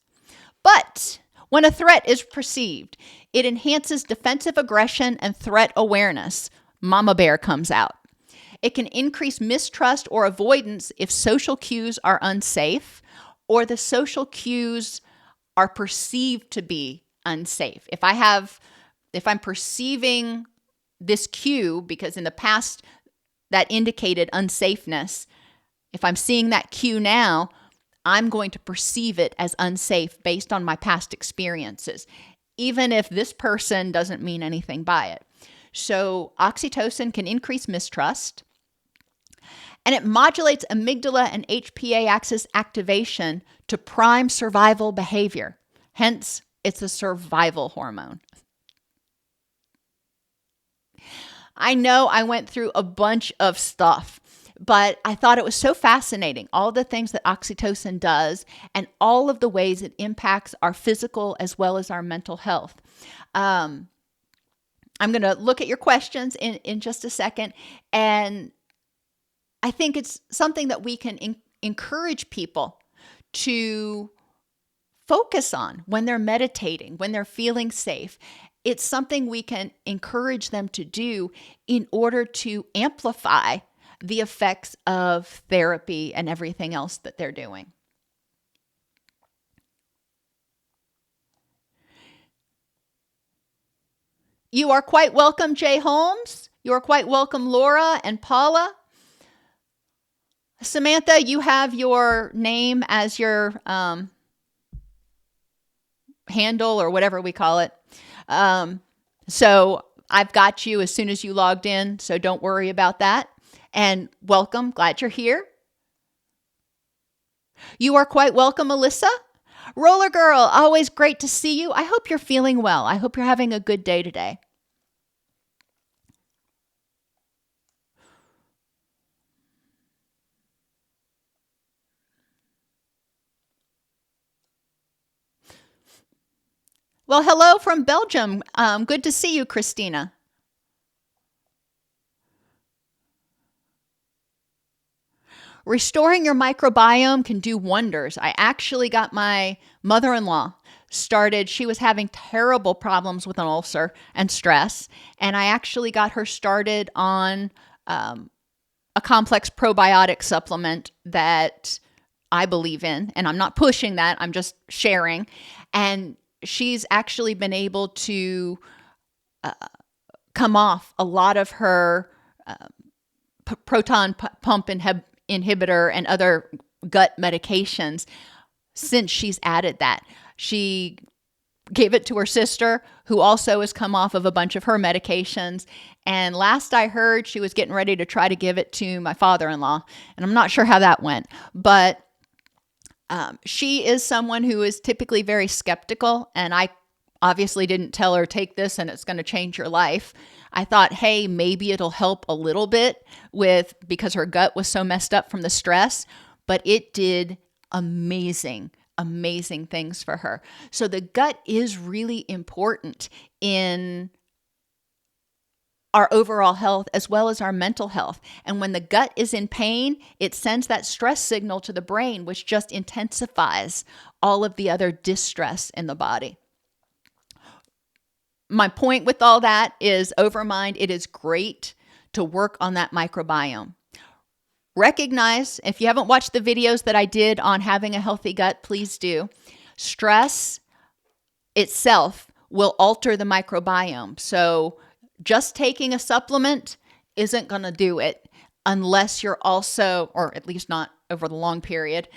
But when a threat is perceived, it enhances defensive aggression and threat awareness. Mama bear comes out. It can increase mistrust or avoidance if social cues are unsafe or the social cues are perceived to be unsafe. If I'm perceiving this cue, because in the past that indicated unsafeness, if I'm seeing that cue now, I'm going to perceive it as unsafe based on my past experiences, even if this person doesn't mean anything by it. So oxytocin can increase mistrust, and it modulates amygdala and HPA axis activation to prime survival behavior. Hence, it's a survival hormone. I know I went through a bunch of stuff, but I thought it was so fascinating, all the things that oxytocin does and all of the ways it impacts our physical as well as our mental health. I'm going to look at your questions in just a second, and I think it's something that we can encourage people to focus on when they're meditating, when they're feeling safe. It's something we can encourage them to do in order to amplify the effects of therapy and everything else that they're doing. You are quite welcome, Jay Holmes. You are quite welcome, Laura and Paula. Samantha, you have your name as your handle or whatever we call it. So I've got you as soon as you logged in, so don't worry about that. And welcome, glad you're here. You are quite welcome, Alyssa. Roller Girl, always great to see you. I hope you're feeling well. I hope you're having a good day today. Well, hello from Belgium. Good to see you, Christina. Restoring your microbiome can do wonders. I actually got my mother-in-law started. She was having terrible problems with an ulcer and stress, and I actually got her started on a complex probiotic supplement that I believe in, and I'm not pushing that, I'm just sharing. And she's actually been able to come off a lot of her proton pump inhibitor and other gut medications since she's added that. She gave it to her sister, who also has come off of a bunch of her medications. And last I heard, she was getting ready to try to give it to my father-in-law. And I'm not sure how that went, but she is someone who is typically very skeptical. And I obviously didn't tell her, take this and it's going to change your life. I thought, hey, maybe it'll help a little bit because her gut was so messed up from the stress, but it did amazing things for her. So the gut is really important in our overall health as well as our mental health. And when the gut is in pain, it sends that stress signal to the brain, which just intensifies all of the other distress in the body. My point with all that is, Overmind, it is great to work on that microbiome. Recognize, if you haven't watched the videos that I did on having a healthy gut, please do. Stress itself will alter the microbiome. So just taking a supplement isn't going to do it unless you're also, or at least not over the long period,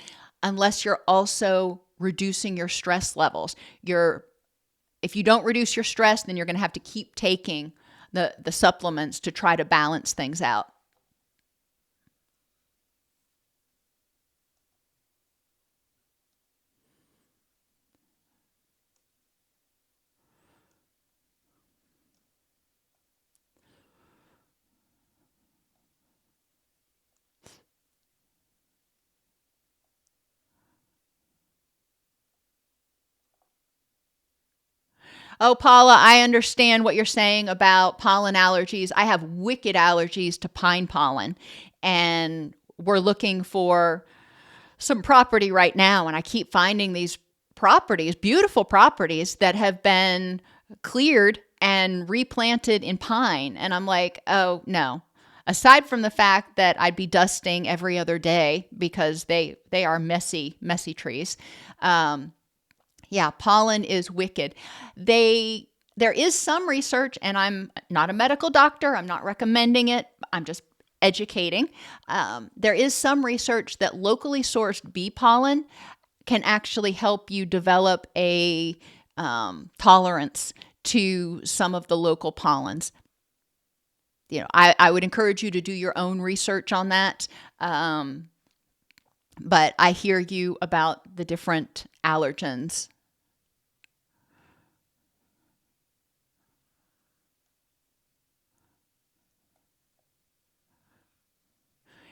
unless you're also reducing your stress levels. If you don't reduce your stress, then you're going to have to keep taking the supplements to try to balance things out. Oh, Paula, I understand what you're saying about pollen allergies. I have wicked allergies to pine pollen, and we're looking for some property right now. And I keep finding these properties, beautiful properties that have been cleared and replanted in pine. And I'm like, oh, no. Aside from the fact that I'd be dusting every other day because they are messy trees. Yeah, pollen is wicked. There is some research, and I'm not a medical doctor. I'm not recommending it. I'm just educating. There is some research that locally sourced bee pollen can actually help you develop a tolerance to some of the local pollens. You know, I would encourage you to do your own research on that. But I hear you about the different allergens.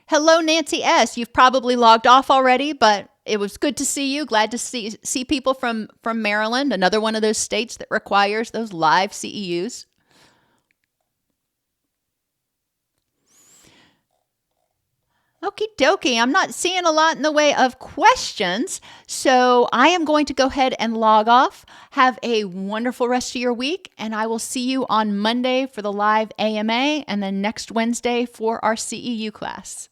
Hello, Nancy S. You've probably logged off already, but it was good to see you. Glad to see people from Maryland, another one of those states that requires those live CEUs. Okie dokie. I'm not seeing a lot in the way of questions, so I am going to go ahead and log off. Have a wonderful rest of your week, and I will see you on Monday for the live AMA and then next Wednesday for our CEU class.